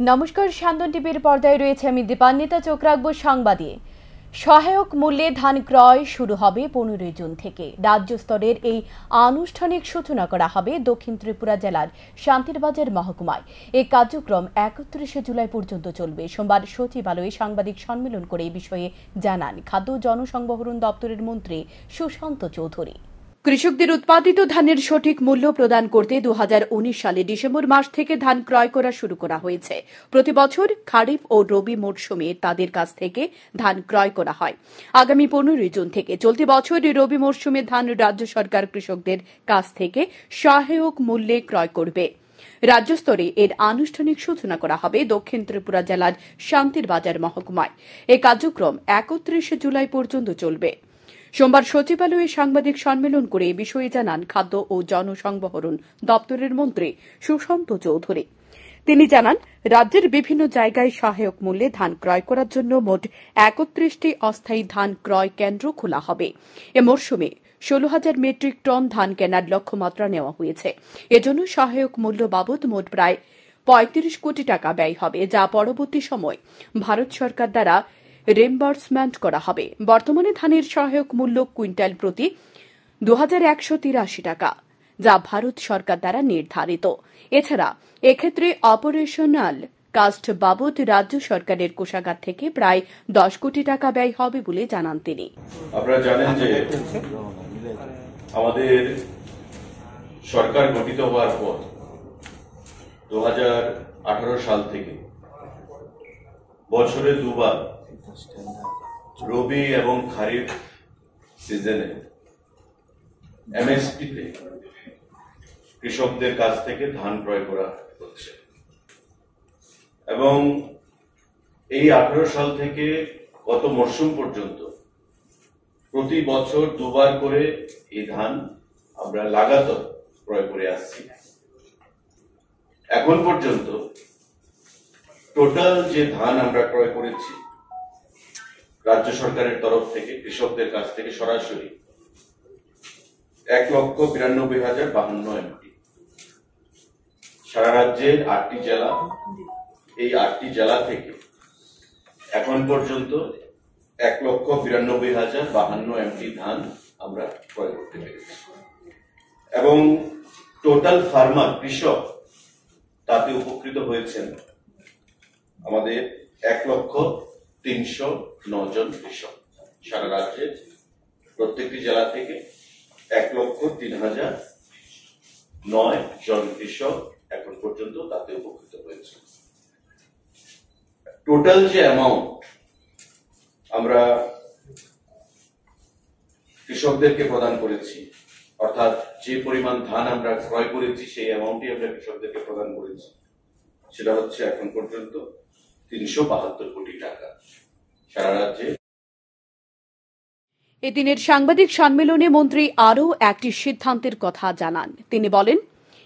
নমস্কার, শান্তন টিভির পর্দায় রয়েছে আমি দীপান্বিতা। চোখ রাখবো সংবাদে। সহায়ক মূল্যে ধান ক্রয় শুরু হবে 15 জুন থেকে। রাজ্য স্তরের এই আনুষ্ঠানিক সূচনা করা হবে দক্ষিণ ত্রিপুরা জেলার শান্তিরবাজার মহকুমায়। এই কার্যক্রম 31 জুলাই পর্যন্ত চলবে। সোমবার সচিবালয়ে সাংবাদিক সম্মেলন করে এই বিষয়ে জানান খাদ্য ও জনসংবহন দপ্তরের মন্ত্রী সুশান্ত চৌধুরী। কৃষকদের উৎপাদিত ধানের সঠিক মূল্য প্রদান করতে 2019 সালে ডিসেম্বর মাস থেকে ধান ক্রয় করা শুরু করা হয়েছে। প্রতি বছর খারিফ ও রবি মরশুমে তাদের কাছ থেকে ধান ক্রয় করা হয়। আগামী 15 জুন থেকে চলতি বছর রবি মরশুমে ধান রাজ্য সরকার কৃষকদের কাছ থেকে সহায়ক মূল্যে ক্রয় করবে। রাজ্য স্তরে এর আনুষ্ঠানিক সূচনা করা হবে দক্ষিণ ত্রিপুরা জেলার শান্তিরবাজার মহকুমায়। এই কার্যক্রম 31 জুলাই পর্যন্ত চলবে। সোমবার সচিবালয়ে সাংবাদিক সম্মেলন করে এ বিষয়ে জানান খাদ্য ও জনসংবহন দপ্তরের মন্ত্রী সুশান্ত চৌধুরী। তিনি জানান, রাজ্যের বিভিন্ন জায়গায় সহায়ক মূল্যে ধান ক্রয় করার জন্য মোট 31টি অস্থায়ী ধান ক্রয় কেন্দ্র খোলা হবে। এ মরশুমে 16,000 মেট্রিক টন ধান কেনার লক্ষ্যমাত্রা নেওয়া হয়েছে। এজন্য সহায়ক মূল্য বাবদ মোট প্রায় 35 কোটি টাকা ব্যয় হবে, যা পরবর্তী সময় ভারত সরকার দ্বারা রিম্বার্সমেন্ট করা হবে। বর্তমানে ধানের সহায়ক মূল্য কুইন্টাল প্রতি 2183 টাকা, যা ভারত সরকার দ্বারা নির্ধারিত। এছাড়া এক্ষেত্রে অপারেশনাল কাস্ট বাবদ রাজ্য সরকারের কোষাগার থেকে প্রায় 10 কোটি টাকা ব্যয় হবে বলে জানান তিনি। আপনারা জানেন যে আমাদের সরকার গঠিত হওয়ার পর 2018 সাল থেকে বছরে দুবার রবি এবং খারিফ সিজনে এমএসপিতে কৃষকদের কাছ থেকে ধান ক্রয় করা হচ্ছে এবং এই 18 সাল থেকে গত মরশুম পর্যন্ত প্রতি বছর দুবার করে এই ধান আমরা লাগাতার ক্রয় করে আসছি। এখন পর্যন্ত টোটাল যে ধান আমরা ক্রয় করেছি রাজ্য সরকারের তরফ থেকে কৃষকদের কাছ থেকে সরাসরি 1,92,052 এমটি। সারা রাজ্যের 8টি জেলা, এই 8টি জেলা থেকে এখন পর্যন্ত 1,92,052 এমটি ধান আমরা ক্রয় করতে পেরেছি এবং টোটাল ফার্মার কৃষক তাতে উপকৃত হয়েছেন আমাদের 1,309 জন কৃষক। সারা রাজ্যের প্রত্যেকটি জেলা থেকে 1,03,009 জন কৃষক এখন পর্যন্ত তাতে উপকৃত হয়েছে। টোটাল যে অ্যামাউন্ট আমরা কৃষকদেরকে প্রদান করেছি, অর্থাৎ যে পরিমাণ ধান আমরা ক্রয় করেছি সেই অ্যামাউন্টই আমরা কৃষকদেরকে প্রদান করেছি, সেটা হচ্ছে এখন পর্যন্ত 372 কোটি টাকা সারা রাজ্যে। এদিনের সাংবাদিক সম্মেলনে মন্ত্রী আরও একটি সিদ্ধান্তের কথা জানান। তিনি বলেন,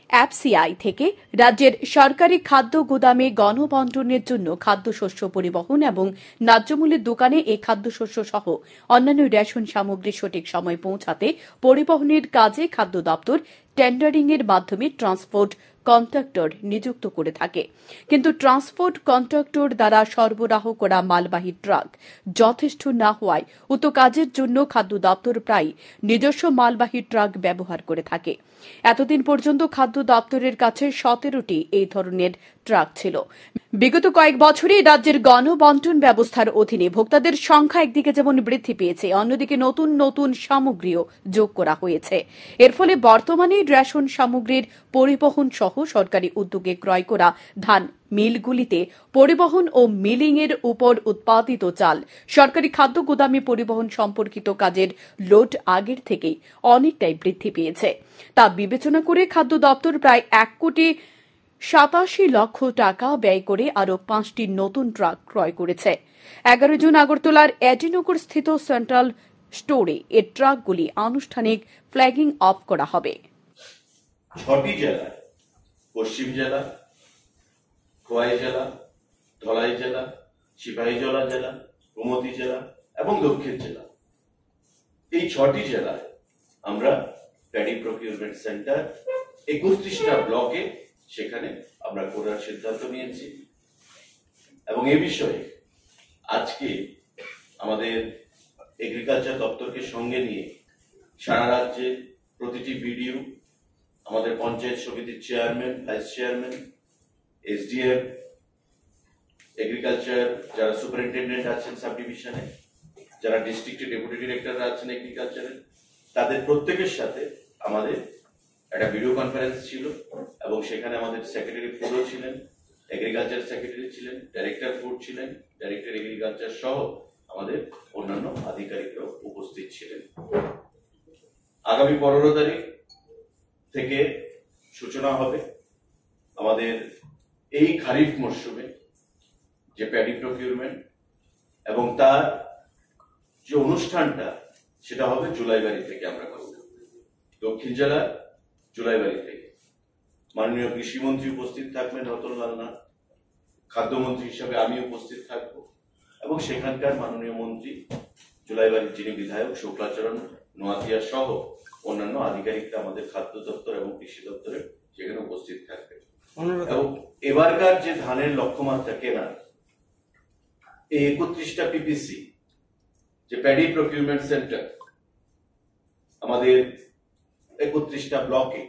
এফসিআই থেকে রাজ্যের সরকারি খাদ্য গুদামে গণবণ্টনের জন্য খাদ্যশস্য পরিবহন এবং ন্যায্যমূল্যের দোকানে এই খাদ্যশস্য সহ অন্যান্য রেশন সামগ্রী সঠিক সময় পৌঁছাতে পরিবহনের কাজে খাদ্য দপ্তর টেন্ডারিং এর মাধ্যমে ট্রান্সপোর্ট কন্ট্রাক্টর নিযুক্ত করে থাকে। কিন্তু ট্রান্সপোর্ট কন্ট্রাক্টর দ্বারা সরবরাহ করা মালবাহী ট্রাক যথেষ্ট না হওয়ায় উক্ত কাজের জন্য খাদ্য দপ্তর প্রায় নিজস্ব মালবাহী ট্রাক ব্যবহার করে থাকে। এতদিন পর্যন্ত খাদ্য দপ্তরের কাছে 17টি এই ধরনের ট্রাক ছিল। বিগত কয়েক বছরে রাজ্যের গণবণ্টন ব্যবস্থার অধীনে ভোক্তাদের সংখ্যা একদিকে যেমন বৃদ্ধি পেয়েছে, অন্যদিকে নতুন নতুন সামগ্রীও যোগ করা হয়েছে। এর ফলে বর্তমানে রেশন সামগ্রীর পরিবহন সহ সরকারি উদ্যোগে ক্রয় করা ধান মিলগুলিতে পরিবহন ও মিলিং এর উপর উৎপাদিত চাল সরকারি খাদ্য গুদামে পরিবহন সম্পর্কিত কাজের লোড আগের থেকেই অনেকটাই বৃদ্ধি পেয়েছে। তা বিবেচনা করে খাদ্য দপ্তর প্রায় 1,87,00,000 টাকা ব্যয় করে আরও 5টি নতুন ট্রাক ক্রয় করেছে। 11 জুন আগরতলার এডিনগর স্থিত সেন্ট্রাল স্টোরে এই ট্রাকগুলি আনুষ্ঠানিক ফ্ল্যাগিং অফ করা হবে। 6টি জেলা, পশ্চিম জেলা, খোয়াই জেলা, ধলাই জেলা, সিপাহীজলা জেলা, গোমতী জেলা এবং দক্ষিণ জেলা, এই 6টি জেলায় আমরা প্যাডি প্রকিউরমেন্ট সেন্টার 31টা ব্লকে সেখানে আমরা করার সিদ্ধান্ত নিয়েছি। এবং এ বিষয়ে আজকে আমাদের এগ্রিকালচার দপ্তরকে সঙ্গে নিয়ে সারা রাজ্যে প্রতিটি বিডিও, আমাদের পঞ্চায়েত সমিতির chairman, vice chairman, SDM, agriculture যারা সুপারিনটেন্ডেন্ট আছেন সাব ডিভিশনে, যারা ডিস্ট্রিক্টের ডেপুটি ডিরেক্টররা আছেন এগ্রিকালচারের, তাদের প্রত্যেকের সাথে আমাদের একটা ভিডিও কনফারেন্স ছিল এবং সেখানে আমাদের সেক্রেটারি ফুডও ছিলেন, এগ্রিকালচার সেক্রেটারি ছিলেন, ডাইরেক্টর ফুড ছিলেন, ডাইরেক্টর এগ্রিকালচার সহ আমাদের অন্যান্য আধিকারিকরাও উপস্থিত ছিলেন। আগামী 15 তারিখ থেকে সূচনা হবে আমাদের এই খারিফ মরশুমে যে প্যাডি প্রকিউরমেন্ট, এবং তার যে অনুষ্ঠানটা সেটা হবে জুলাইবাড়ি থেকে আমরা করব। দক্ষিণ জেলার জুলাইবাড়ি থেকে মাননীয় কৃষিমন্ত্রী উপস্থিত থাকবেন রতনলাল নাথ, খাদ্যমন্ত্রী হিসাবে আমি উপস্থিত থাকব এবং সেখানকার মাননীয় মন্ত্রী জুলাইবাড়ির যিনি বিধায়ক শুক্লাচরণ নোয়াতিয়া সহ অন্যান্য আধিকারিকরা আমাদের খাদ্য দপ্তর এবং কৃষি দপ্তরে সেখানে উপস্থিত থাকবে। এবং এবারকার যে ধানের লক্ষ্যমাত্রা কেনা, এই 31টা পিপিসি যে প্যাডি প্রকিউরমেন্ট সেন্টার আমাদের 31টা ব্লকে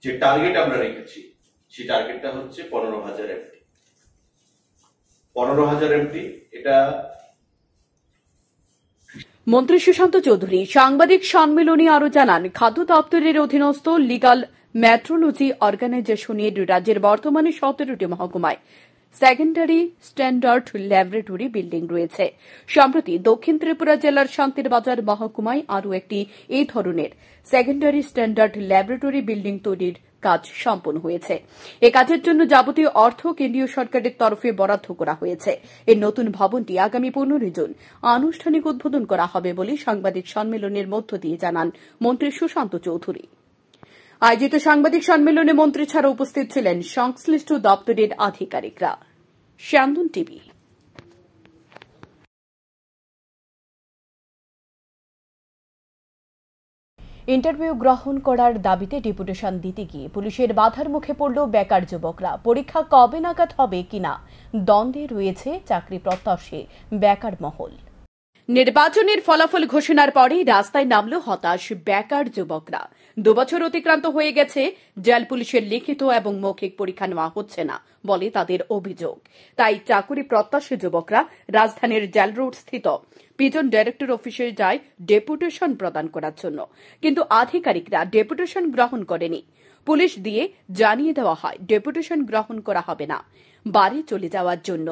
যে টার্গেট আমরা রেখেছি, সেই টার্গেটটা হচ্ছে 15,000 এমটি। 15,000 এমটি এটা মন্ত্রী সুশান্ত চৌধুরী সাংবাদিক সম্মেলনে আরো জানান, খাদ্য দপ্তরের অধীনস্থ লিগাল মেট্রোলজি অর্গানাইজেশনের রাজ্যের বর্তমানে 17টি মহকুমায় সেকেন্ডারি স্ট্যান্ডার্ড ল্যাবরেটরি বিল্ডিং রয়েছে। সম্প্রতি দক্ষিণ ত্রিপুরা জেলার শান্তিরবাজার মহকুমায় আরও একটি এই ধরনের সেকেন্ডারি স্ট্যান্ডার্ড ল্যাবরেটরি বিল্ডিং তৈরির কাজ সম্পন্ন হয়েছে। এ কাজের জন্য যাবতীয় অর্থ কেন্দ্রীয় সরকারের তরফে বরাদ্দ করা হয়েছে। এই নতুন ভবনটি আগামী 15 জুন আনুষ্ঠানিক উদ্বোধন করা হবে বলে সাংবাদিক সম্মেলনের মধ্য দিয়ে জানান মন্ত্রী সুশান্ত চৌধুরী। আয়োজিত সাংবাদিক সম্মেলনে মন্ত্রী ছাড়া উপস্থিত ছিলেন সংশ্লিষ্ট দপ্তরের আধিকারিকরা। শ্যামদুন টিভি। ইন্টারভিউ গ্রহণ করার দাবিতে ডেপুটেশন দিতে গিয়ে পুলিশের বাধার মুখে পড়ল বেকার যুবকরা। পরীক্ষা কবে নাগাদ হবে কিনা দ্বন্দ্বে রয়েছে চাকরি প্রত্যাশী বেকার মহল। নির্বাচনের ফলাফল ঘোষণার পরেই রাস্তায় নামল হতাশ বেকার যুবকরা। 2 বছর অতিক্রান্ত হয়ে গেছে, জেল পুলিশের লিখিত এবং মৌখিক পরীক্ষা নেওয়া হচ্ছে না বলে তাদের অভিযোগ। তাই চাকুরি প্রত্যাশী যুবকরা রাজধানীর জেল রোড স্থিত পিজন ডাইরেক্টর অফিসে যায় ডেপুটেশন প্রদান করার জন্য, কিন্তু আধিকারিকরা ডেপুটেশন গ্রহণ করেনি। পুলিশ দিয়ে জানিয়ে দেওয়া হয় ডেপুটেশন গ্রহণ করা হবে না, বাড়ি চলে যাওয়ার জন্য।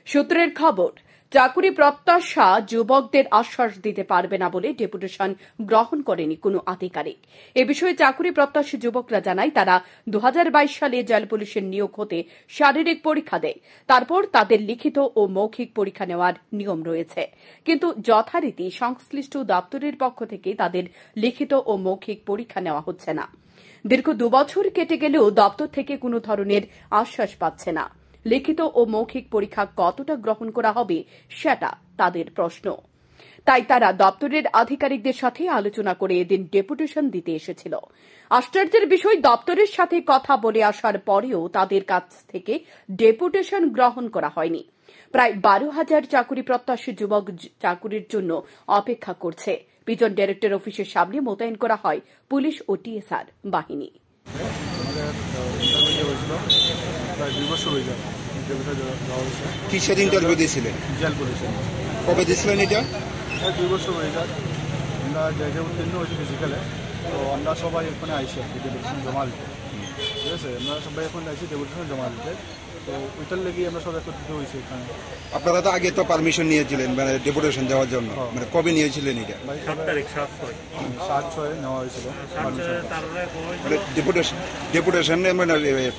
সূত্রের খবর, চাকুরি প্রত্যাশা যুবকদের আশ্বাস দিতে পারবে না বলে ডেপুটেশন গ্রহণ করেনি কোনো আধিকারিক। এ বিষয়ে চাকুরি প্রত্যাশী যুবকরা জানায়, তারা 2022 সালে জেল পুলিশের নিয়োগ হতে শারীরিক পরীক্ষা দেয়, তারপর তাদের লিখিত ও মৌখিক পরীক্ষা নেওয়ার নিয়ম রয়েছে, কিন্তু যথারীতি সংশ্লিষ্ট দপ্তরের পক্ষ থেকে তাদের লিখিত ও মৌখিক পরীক্ষা নেওয়া হচ্ছে না। দীর্ঘ 2 বছর কেটে গেলেও দপ্তর থেকে কোনো ধরনের আশ্বাস পাচ্ছে না। লিখিত ও মৌখিক পরীক্ষা কতটা গ্রহণ করা হবে সেটা তাদের প্রশ্ন। তাই তারা দপ্তরের আধিকারিকদের সাথে আলোচনা করে এদিন ডেপুটেশন দিতে এসেছিল। আশ্চর্যের বিষয়, দপ্তরের সাথে কথা বলে আসার পরেও তাদের কাছ থেকে ডেপুটেশন গ্রহণ করা হয়নি। প্রায় 12,000 চাকুরি প্রত্যাশী যুবক চাকুরির জন্য অপেক্ষা করছে। পিজন ডাইরেক্টর অফিসের সামনে মোতায়েন করা হয় পুলিশ ও টিএসআর বাহিনী। কিসের ইন্টারভিউ দিয়েছিলেন? জেল পুলিশে। কবে দিয়েছিলেন এটা? 2 বছর হয়ে যায়। আমরা জায়গা উত্তীর্ণ হয়েছি ফিজিক্যালে, তো আমরা সবাই এখানে আইসি আর কি ডেপুটেশন জমা দিতে। ঠিক আছে, আমরা সবাই এখন আইসি ডেপুটেশন জমা দিতে, তো ওইটার লেগে আমরা সবাই একত্রিত হয়েছি এখানে। আপনারা তো আগে তো পারমিশন নিয়েছিলেন মানে ডেপুটেশন যাওয়ার জন্য, মানে কবে নিয়েছিলেন এটা? 7/6 নেওয়া হয়েছিল। মানে ডেপুটেশন মানে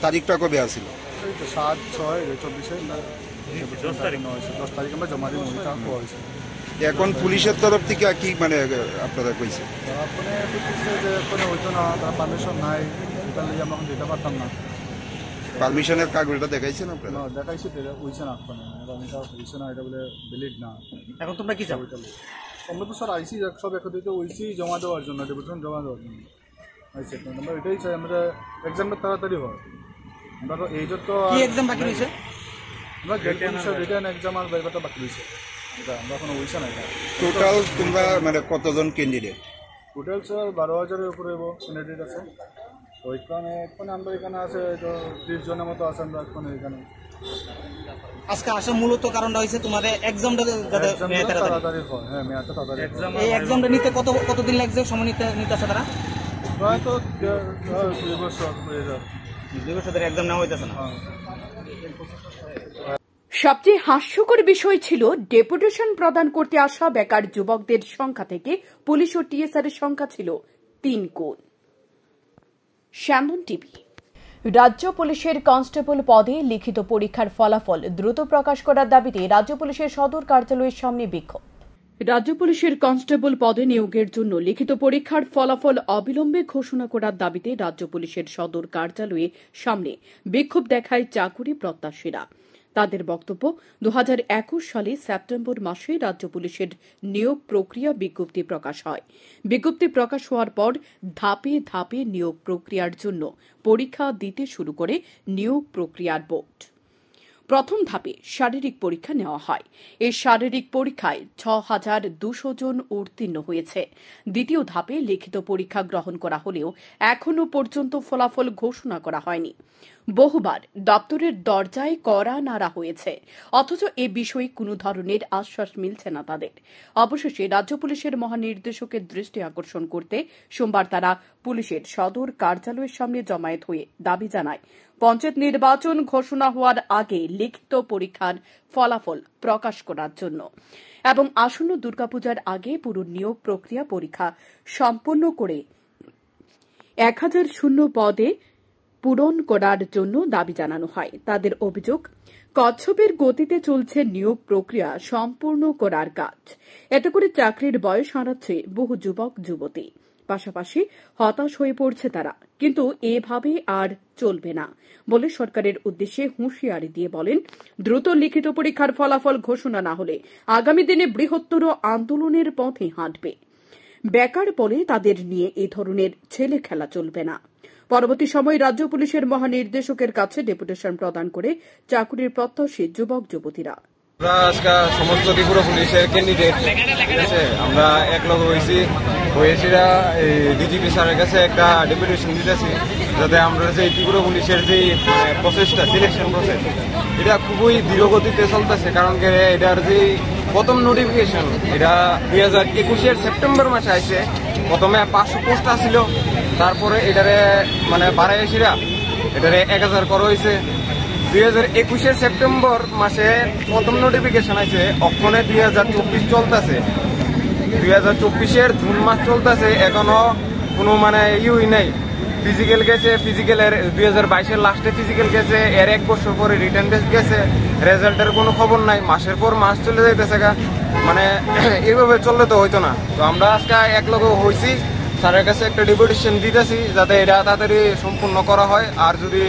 তারিখটা কবে আসছিল? 7/6/24 নেওয়া হয়েছিল। 10 তারিখ আমরা জমা দিয়ে মনিটা হওয়া হয়েছিল। এখন পুলিশের তরফ থেকে কি মানে আপনারা কইছে? কোনো হইতো না, তারা পারমিশন নাই, ওইটার লেগে আমরা এখন দিতে পারতাম না। পারমিশনের কাগজটা দেখাইছেন আপনারা? দেখাইছি, হইছে না এখন, এটা হইছে না, এটা বলে ভ্যালিড না। এখন তোমরা কি চাও? আমরা তো স্যার আইসি সব একত্রিত হইছি জমা দেওয়ার জন্য, ডেপুটেশন জমা দেওয়ার জন্য আইসি। আমরা এটাই চাই, আমরা এক্সামটা তাড়াতাড়ি হয়। আমরা তো এই তো কি এক্সাম বাকি রয়েছে? আমরা জেল পুলিশের রিটার্ন এক্সাম আর বাইবাটা বাকি রয়েছে, এটা আমরা এখনো হয়েছে না। এটা টোটাল তোমরা মানে কতজন ক্যান্ডিডেট? টোটাল স্যার 12,000-এর উপরে ক্যান্ডিডেট আছে। তো এখানে আমরা এখানে আছে 30 জনের মতো আছে আমরা এখানে। আজকে আসা মূলত কারণটা হয়েছে তোমাদের এক্সামটা যাতে তাড়াতাড়ি হয়। হ্যাঁ, মেয়াদটা তাড়াতাড়ি। এই এক্সামটা নিতে কতদিন লাগছে, সময় নিতে আছে তারা? প্রায় তো 2 বছর হয়ে যায়। 2 বছর ধরে এক্সাম নেওয়া হইতেছে না। সবচেয়ে হাস্যকর বিষয় ছিল ডেপুটেশন প্রদান করতে আসা বেকার যুবকদের সংখ্যা থেকে পুলিশ ও টিএসআর এর সংখ্যা ছিল 3 গুণ। Salmon TV. রাজ্য পুলিশের কনস্টেবল পদে লিখিত পরীক্ষার ফলাফল দ্রুত প্রকাশ করার দাবিতে রাজ্য পুলিশের সদর কার্যালয়ের সামনে বিক্ষোভ। রাজ্য পুলিশের কনস্টেবল পদে নিয়োগের জন্য লিখিত পরীক্ষার ফলাফল অবিলম্বে ঘোষণা করার দাবিতে রাজ্য পুলিশের সদর কার্যালয়ের সামনে বিক্ষোভ দেখায় চাকুরি প্রত্যাশীরা। তাদের বক্তব্য, 2021 সালে সেপ্টেম্বর মাসে রাজ্য পুলিশের নিয়োগ প্রক্রিয়া বিজ্ঞপ্তি প্রকাশ হয়। বিজ্ঞপ্তি প্রকাশ হওয়ার পর ধাপে ধাপে নিয়োগ প্রক্রিয়ার জন্য পরীক্ষা দিতে শুরু করে নিয়োগ প্রক্রিয়ার বোর্ড। প্রথম ধাপে শারীরিক পরীক্ষা নেওয়া হয়। এই শারীরিক পরীক্ষায় 6,200 জন উত্তীর্ণ হয়েছে। দ্বিতীয় ধাপে লিখিত পরীক্ষা গ্রহণ করা হলেও এখনও পর্যন্ত ফলাফল ঘোষণা করা হয়নি। বহুবার দপ্তরের দরজায় কড়া নাড়া হয়েছে, অথচ এ বিষয়ে কোনো ধরনের আশ্বাস মিলছে না তাদের। অবশেষে রাজ্য পুলিশের মহানির্দেশকের দৃষ্টি আকর্ষণ করতে সোমবার তারা পুলিশের সদর কার্যালয়ের সামনে জমায়েত হয়ে দাবি জানায় পঞ্চায়েত নির্বাচন ঘোষণা হওয়ার আগে লিখিত পরীক্ষার ফলাফল প্রকাশ করার জন্য এবং আসন্ন দুর্গাপূজার আগে পুরো নিয়োগ প্রক্রিয়া পরীক্ষা সম্পন্ন করে 1000 শূন্য পদে পূরণ করার জন্য দাবি জানানো হয়। তাদের অভিযোগ, কচ্ছপের গতিতে চলছে নিয়োগ প্রক্রিয়া সম্পূর্ণ করার কাজ। এতে করে চাকরির বয়স হারাচ্ছে বহু যুবক যুবতী। পাশাপাশি হতাশ হয়ে পড়ছে তারা। কিন্তু এভাবে আর চলবে না বলে সরকারের উদ্দেশ্যে হুঁশিয়ারি দিয়ে বলেন, দ্রুত লিখিত পরীক্ষার ফলাফল ঘোষণা না হলে আগামী দিনে বৃহত্তর আন্দোলনের পথে হাঁটবে। বেকার বলে তাদের নিয়ে এ ধরনের ছেলে খেলা চলবে না। পরবর্তী সময়ে রাজ্য পুলিশের মহানির্দেশকের কাছে ডেপুটেশন প্রদান করে চাকরির প্রত্যাশী যুবক যুবতীরা। আমরা আজকে সমস্ত ত্রিপুরা পুলিশের ক্যান্ডিডেট, ঠিক আছে, আমরা একলগ হয়েছিরা ডিজিপি স্যারের কাছে একটা ডেপুটেশন দিতেছি যাতে আমরা যে ত্রিপুরা পুলিশের যে প্রসেসটা, সিলেকশন প্রসেস, এটা খুবই ধীরগতিতে চলতেছে। কারণ এটার যে প্রথম নোটিফিকেশন এটা 2021-এর সেপ্টেম্বর মাসে আসছে। প্রথমে 500 পোস্ট আসছিল, তারপরে এটারে বাড়াইছিরা এটারে 1000 করা হয়েছে। 2021-এর সেপ্টেম্বর মাসে প্রথম নোটিফিকেশন আছে, ওখানে 2024 চলতেছে, 2024-এর জুন মাস চলতেছে, এখনো কোনো ইউই নাই। ফিজিক্যাল গেছে, ফিজিক্যালের 2022-এর লাস্টে ফিজিক্যাল গেছে, এর 1 বছর পরে রিটার্ন টেস্ট গেছে, রেজাল্টের কোনো খবর নাই। মাসের পর মাস চলে যাইতেছে গা, এইভাবে চললে তো হইতো না। তো আমরা আজকে একলগে হয়েছি, স্যারের কাছে একটা ডেপুটেশন দিতেছি যাতে এটা তাড়াতাড়ি সম্পূর্ণ করা হয়। আর যদি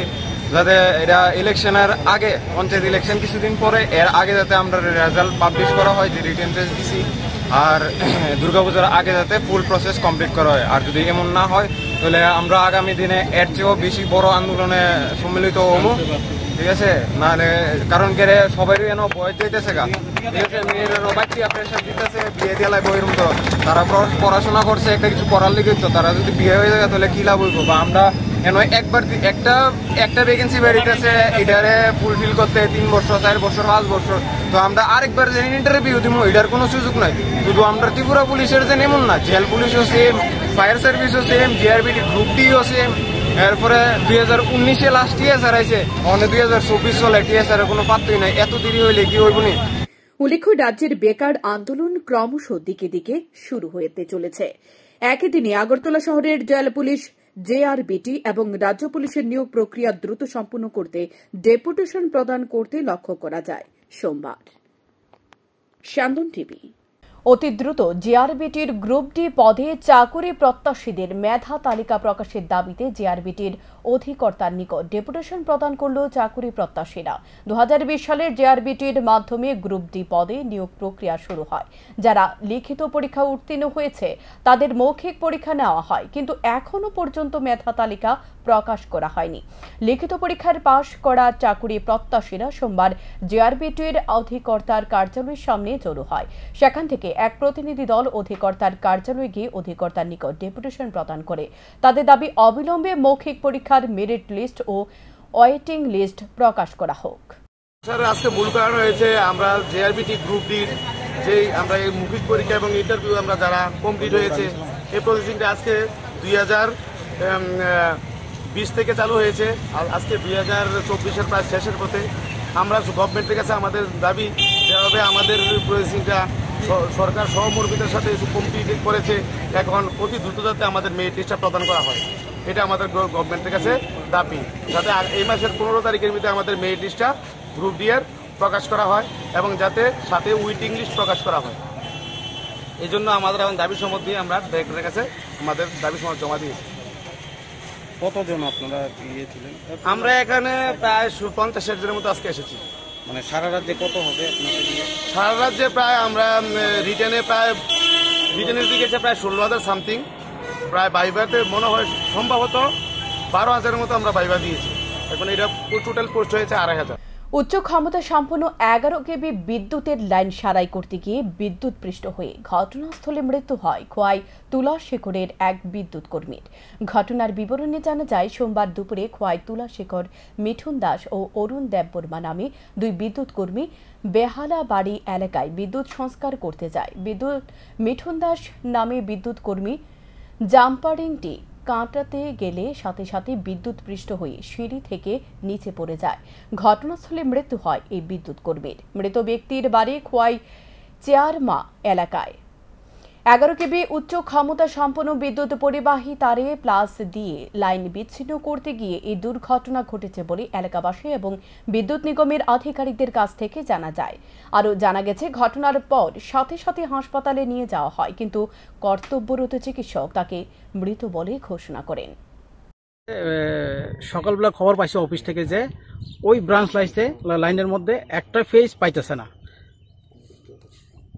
যাতে এটা ইলেকশনের আগে, পঞ্চায়েত ইলেকশন কিছুদিন পরে, এর আগে যাতে আমরা রেজাল্ট পাবলিশ করা হয় যে রিটেন টেস্ট দিছি, আর দুর্গাপূজার আগে যাতে ফুল প্রসেস কমপ্লিট করা হয়। আর যদি এমন না হয় তাহলে আমরা আগামী দিনে এর চেয়েও বেশি বড় আন্দোলনে সম্মিলিত হবো, ঠিক আছে। নাহলে কারণ সবাই যেন বয়স যাইতেছে গা, ঠিক আছে, মেয়েরাও বাচ্চা প্রেশার দিতেছে, বিয়ে দিয়ে লাগবে এরকম। তো তারা পড়াশোনা করছে, একটা কিছু করার লিগে, তো তারা যদি বিয়ে হয়ে যায় তাহলে কি লাভ হইব। বা আমরা একবার একটা ভ্যাকেন্সি বেরিয়েছে, এটারে ফুলফিল করতে 3 বছর, 4 বছর, 5 বছর। তো আমরা আরেকবার যে ইন্টারভিউ দিব, এটার কোনো সুযোগ নাই। শুধু আমরা ত্রিপুরা পুলিশের যে এমন না, জেল পুলিশও সেম, ফায়ার সার্ভিসও সেম, জিআরবিটি গ্রুপ ডিও সেম। এরপরে 2019-এ লাস্ট টিএসআর আছে, 2024 চলে, টিএসআর কোনো পাত্রই নাই। এত দেরি হইলে কি হইব নি? উল্লেখ্য, রাজ্যের বেকার আন্দোলন ক্রমশ দিকে দিকে শুরু হতে চলেছে। একই দিনে আগরতলা শহরের জেল পুলিশ, জেআরবিটি এবং রাজ্য পুলিশের নিয়োগ প্রক্রিয়া দ্রুত সম্পন্ন করতে ডেপুটেশন প্রদান করতে লক্ষ্য করা যায় সোমবার। Salmon TV. অতি দ্রুত জেআরবিটির গ্রুপ ডি পদে চাকুরি প্রত্যাশীদের মেধা তালিকা প্রকাশের দাবিতে জেআরবিটির অধিকর্তার নিকট ডেপুটেশন প্রদান করল চাকুরি প্রত্যাশীরা। 2020 সালের জেআরবিটির মাধ্যমে গ্রুপ ডি পদে নিয়োগ প্রক্রিয়া শুরু হয়। যারা লিখিত পরীক্ষা উত্তীর্ণ হয়েছে তাদের মৌখিক পরীক্ষা নেওয়া হয়, কিন্তু এখনো পর্যন্ত মেধা তালিকা প্রকাশ করা হয়নি। লিখিত পরীক্ষার পাশ করা চাকুরি প্রত্যাশীরা সোমবার জেআরবিটির অধিকর্তার কার্যালয়ের সামনে জড়ো হয়। সেখান থেকে এক প্রতিনিধি দল অধিকর্তার কার্যালয়ে গিয়ে অধিকর্তার নিকট ডেপুটেশন প্রদান করে। তাদের দাবি অবিলম্বে মৌখিক পরীক্ষার মেরিট লিস্ট ও ওয়েটিং লিস্ট প্রকাশ করা হোক। স্যার, আজকে মূল কারণ হয়েছে আমরা জেআরবিটি গ্রুপ ডির যে আমরা এই মৌখিক পরীক্ষা এবং ইন্টারভিউ আমরা যারা কমপ্লিট হয়েছে এই প্রসেসিংটা আজকে 2020 থেকে চালু হয়েছে আর আজকে 2024-এর প্রায় শেষের পথে। আমরা গভর্নমেন্টের কাছে আমাদের দাবি যেভাবে আমাদের প্রসেসিংটা সরকার সহমর্মিতার সাথে কমপ্লিট করেছে, এখন অতি দ্রুত যাতে আমাদের মেরিট লিস্টটা প্রদান করা হয়, এটা আমাদের গভর্নমেন্টের কাছে দাবি। যাতে এই মাসের 15 তারিখের ভিতরে আমাদের মেরিট লিস্টটা গ্রুপ ডি এর প্রকাশ করা হয় এবং যাতে সাথে ওয়েটিং লিস্ট প্রকাশ করা হয়। এই জন্য আমাদের এখন দাবি সমর্থ দিয়ে আমরা ডাইরেক্টরের কাছে আমাদের দাবি সমর্থ জমা দিয়েছি। কতজন আপনারা গিয়েছিলেন? আমরা এখানে প্রায় 50 জনের মতো আজকে এসেছি। মানে সারা রাজ্যে কত হবে আপনাদের? সারা রাজ্যে প্রায় আমরা রিটেনের দিকে প্রায় 16,000 সামথিং, প্রায় বাইবাতে মনে হয় সম্ভবত 12,000-এর মতো আমরা বাইবা দিয়েছি। এখন এটা টোটাল পোস্ট হয়েছে 2,500। উচ্চ ক্ষমতা সম্পন্ন 11 কেভি বিদ্যুতের লাইন সারাই করতে গিয়ে বিদ্যুৎপৃষ্ট হয়ে ঘটনাস্থলে মৃত্যু হয় খোয়াই তুলাশেখরের এক বিদ্যুৎ কর্মীর। ঘটনার বিবরণে জানা যায়, সোমবার দুপুরে খোয়াই তুলাশেখর মিঠুন দাস ও অরুণ দেববর্মা নামে দুই বিদ্যুৎ কর্মী বেহালা বাড়ি এলাকায় বিদ্যুৎ সংস্কার করতে যায়। মিঠুন দাস নামে বিদ্যুৎ কর্মী জাম্পারিংটি কাটাতে গেলে সাথে সাথে বিদ্যুৎপৃষ্ট হয়ে সিঁড়ি থেকে নিচে পড়ে যায়। ঘটনাস্থলে মৃত্যু হয় এই বিদ্যুৎ কর্মীর। মৃত ব্যক্তির বাড়ি খোয়াই চেয়ারমা এলাকায়। 11 কেভি উচ্চ ক্ষমতা সম্পন্ন বিদ্যুৎ পরিবাহী তারে প্লাস দিয়ে লাইন বিচ্ছিন্ন করতে গিয়ে এই দুর্ঘটনা ঘটেছে বলে এলাকাবাসী এবং বিদ্যুৎ নিগমের আধিকারিকদের কাছ থেকে জানা যায়। আরও জানা গেছে, ঘটনার পর সাথে সাথে হাসপাতালে নিয়ে যাওয়া হয়, কিন্তু কর্তব্যরত চিকিৎসক তাকে মৃত বলে ঘোষণা করেন। সকালবেলা খবর পাইছে অফিস থেকে যে ওই ব্রাঞ্চ লাইনের মধ্যে একটা ফেজ পাইতেছে না।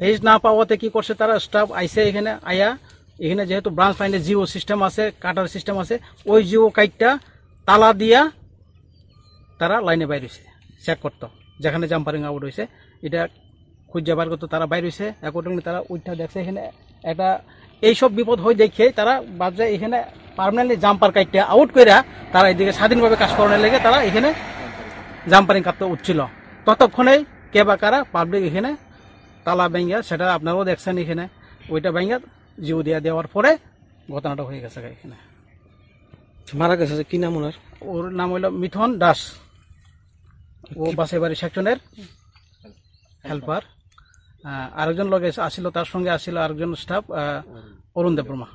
ফেজ না পাওয়াতে কি করছে তারা, স্টাফ আইসে এখানে আয়া এখানে যেহেতু ব্রাঞ্চ লাইনে জিও সিস্টেম আছে, কাটার সিস্টেম আছে, ওই জিও কাইটটা তালা দিয়া তারা লাইনে বাইর হয়েছে চেক করতো, যেখানে জাম্পারিং আউট হয়েছে এটা খুঁজে বার করতো। তারা বাইর হয়েছে অ্যাকর্ডিংলি তারা ওইটা দেখছে এখানে একটা এইসব বিপদ হয়ে দেখে তারা ভাবছে এখানে পার্মানেন্টলি জাম্পার কাইটটা আউট করে তারা এদিকে স্বাধীনভাবে কাজ করানোর লেগে তারা এখানে জাম্পারিং কাটতে উঠছিল। ততক্ষণেই কে বা কারা পাবলিক এখানে তালা ভেঙ্গা, সেটা আপনারাও দেখছেন এখানে, ওইটা ভেঙ্গা জিও দিয়া দেওয়ার পরে ঘটনাটা হয়ে গেছে। এখানে মারা গেছে কি নাম ওনার? ওর নাম হইল মিঠুন দাস, ও বাসাইবাড়ি সেকশনের হেল্পার। আরেকজন লোক আসছিল, তার সঙ্গে আসছিল আরেকজন স্টাফ অরুণ দেববর্মা।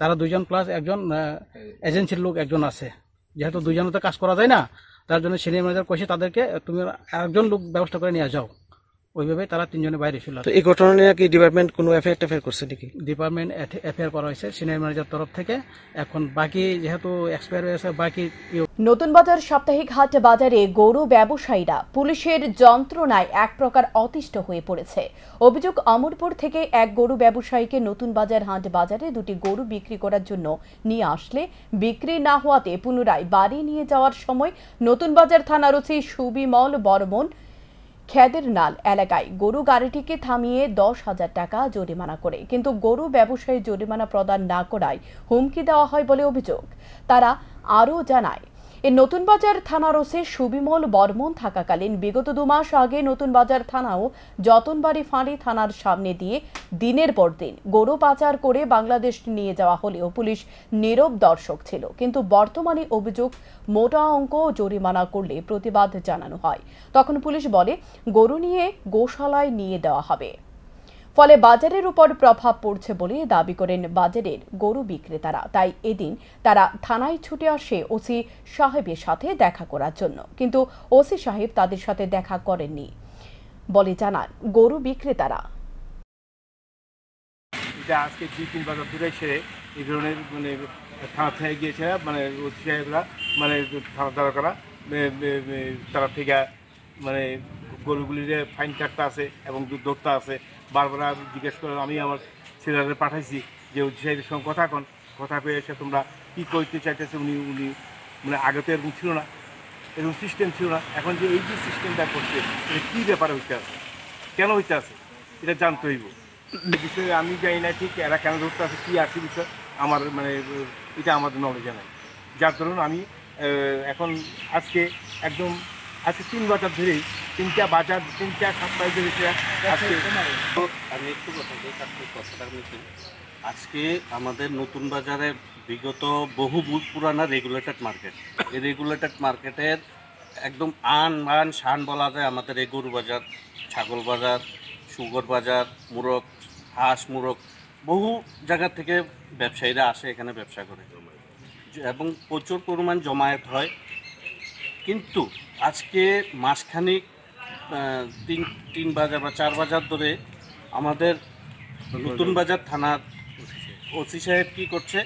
তারা দুজন প্লাস একজন এজেন্সির লোক একজন আছে। যেহেতু দুজনে তো কাজ করা যায় না, তার জন্য সিনিয়র ম্যানেজার কইছে তাদেরকে তুমি আরেকজন লোক ব্যবস্থা করে নিয়ে যাও। ওইভাবে তারা তিনজনে বাইরে ছিল। এই ঘটনা নিয়ে কি ডিপার্টমেন্ট কোনো এফআইআর করছে নাকি? ডিপার্টমেন্ট এফআইআর করা হয়েছে সিনিয়র ম্যানেজার তরফ থেকে। এখন বাকি যেহেতু এক্সপায়ার হয়েছে বাকি। নতুন বাজার সাপ্তাহিক হাট বাজারে গরু ব্যবসায়ীরা পুলিশের যন্ত্রণায় এক প্রকার অতিষ্ঠ হয়ে পড়েছে। অভিযোগ, অমরপুর থেকে এক গরু ব্যবসায়ীকে নতুন বাজার হাট বাজারে দুটি গরু বিক্রি করার জন্য নিয়ে আসলে বিক্রি না হওয়াতে পুনরায় বাড়ি নিয়ে যাওয়ার সময় নতুন বাজার থানার ওসি সুবিমল বর্মন খেদের নাল এলাকায় গরু গাড়িটিকে থামিয়ে 10,000 টাকা জরিমানা করে, কিন্তু গরু ব্যবসায়ী জরিমানা প্রদান না করায় হুমকি দেওয়া হয় বলে অভিযোগ। তারা আরও জানায়, এই নতুন বাজার থানার ওসি সুবিমল বর্মন থাকাকালীন বিগত 2 মাস আগে নতুন বাজার থানাও যতনবাড়ি ফাঁড়ি থানার সামনে দিয়ে দিনের পর দিন গরু পাচার করে বাংলাদেশ নিয়ে যাওয়া হলেও পুলিশ নীরব দর্শক ছিল। কিন্তু বর্তমানে অভিযোগ, মোটা অঙ্ক জরিমানা করলে প্রতিবাদ জানানো হয়, তখন পুলিশ বলে গরু নিয়ে গোশালায় নিয়ে দেওয়া হবে। ফলে বাজারের উপর প্রভাব পড়ছে বলে দাবি করেন বাজারের গরু বিক্রেতারা। তাই এদিন তারা থানায় ছুটে আসে ওসি সাহেবের সাথে দেখা করার জন্য, কিন্তু ওসি সাহেব তাদের সাথে দেখা করেননি বলে জানান গরু বিক্রেতারা। আজকে 2-3 বছর ধরে এসে এই ধরনের থানায় গিয়েছে, ওসি সাহেবরা থানা দ্বারা করা তারা থেকে গরুগুলির ফাইন কাটতে আছে এবং দুধ ধরতে আছে। বারবার জিজ্ঞেস করে আমি আমার ছেলেদের পাঠাইছি যে ওসি সাহেবের সঙ্গে কথা পেয়ে এসে তোমরা কী করতে চাইতেছে উনি উনি মানে আগে তো এরকম ছিল না, এরকম সিস্টেম ছিল না। এখন যে এই যে সিস্টেমটা করছে এটা কী ব্যাপারে হইতে আছে, কেন হইতে আছে এটা জানতে হইব। বিষয়ে আমি জানি না ঠিক এরা কেন ধরতে আছে, কী আছে বিষয় আমার মানে এটা আমাদের নলেজে নাই। যার ধরুন আমি এখন আজকে 3 বছর ধরেই 3টা বাজার 3টা সাপ্তাহে ধরেছে আজকে। আমি একটু কথা বলি, কথাটার মধ্যে আজকে আমাদের নতুন বাজারে বিগত বহু পুরানা রেগুলেটেড মার্কেট, এই রেগুলেটেড মার্কেটের একদম আন শান বলা যায় আমাদের এই গরু বাজার, ছাগল বাজার, শুগর বাজার, মুরগ, হাঁস মুরগ, বহু জায়গা থেকে ব্যবসায়ীরা আসে এখানে ব্যবসা করে এবং প্রচুর পরিমাণ জমায়েত হয়। কিন্তু আজকে মাসখানিক 3 বাজার বা 4 বাজার ধরে আমাদের নতুন বাজার থানার ওসি সাহেব কী করছে,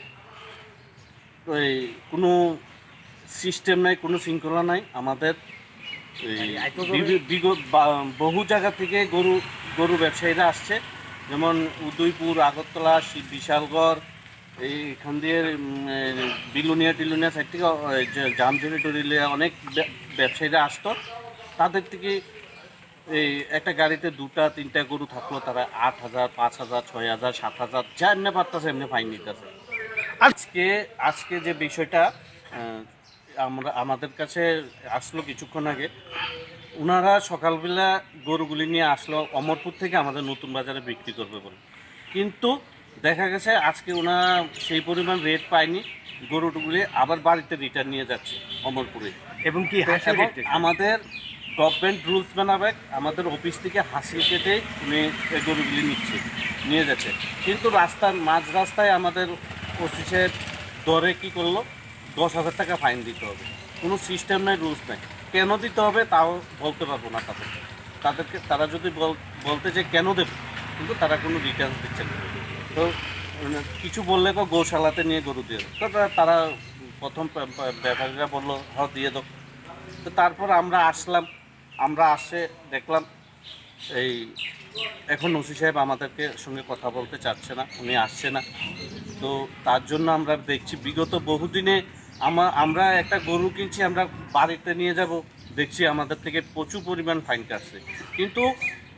ওই কোনো সিস্টেম নাই, কোনো শৃঙ্খলা নাই। আমাদের বহু জায়গা থেকে গরু ব্যবসায়ীরা আসছে, যেমন উদয়পুর, আগরতলা, বিশালগড়, এইখান দিয়ে বিলুনিয়া সাইড থেকে জামজুরি টরিলিয়া অনেক ব্যবসায়ীরা আসতো। তাদের থেকে এই একটা গাড়িতে 2-3টা গরু থাকলো, তারা 8,000, 5,000, 6,000, 7,000 যা এমনি পারতেছে এমনি ফাইন নিতেছে। আজকে যে বিষয়টা আমাদের কাছে আসলো কিছুক্ষণ আগে, ওনারা সকালবেলা গরুগুলি নিয়ে আসলো অমরপুর থেকে আমাদের নতুন বাজারে বিক্রি করবে বলে, কিন্তু দেখা গেছে আজকে ওনারা সেই পরিমাণ রেট পায়নি, গরুগুলি আবার বাড়িতে রিটার্ন নিয়ে যাচ্ছে অমরপুরে। এবং কি আমাদের গভর্নমেন্ট রুলস বানাবে, আমাদের অফিস থেকে হাসিল কেটে উনি গরুগুলি নিয়ে যাচ্ছে, কিন্তু মাঝ রাস্তায় আমাদের ওসি সাহেব দরে কী করলো, 10,000 টাকা ফাইন দিতে হবে। কোনো সিস্টেম নাই, রুলস নাই, কেন দিতে হবে তাও বলতে পারবো না তাদেরকে। তারা যদি বলতে যে কেন দেবে, কিন্তু তারা কোনো রিটার্ন দিচ্ছে না। তো কিছু বললে গৌশালাতে নিয়ে গরু দিয়ে দেয়, তো তারা প্রথম ব্যাপারীরা বললো হ্যাঁ দিয়ে দাও। তো তারপর আমরা আসে দেখলাম এই এখন ওসি সাহেব আমাদেরকে সঙ্গে কথা বলতে চাচ্ছে না, উনি আসছে না। তো তার জন্য আমরা দেখছি বিগত বহুদিনে আমরা একটা গরু কিনছি, আমরা বাড়িতে নিয়ে যাব, দেখছি আমাদের থেকে প্রচুর পরিমাণ ফাইন কাটছে। কিন্তু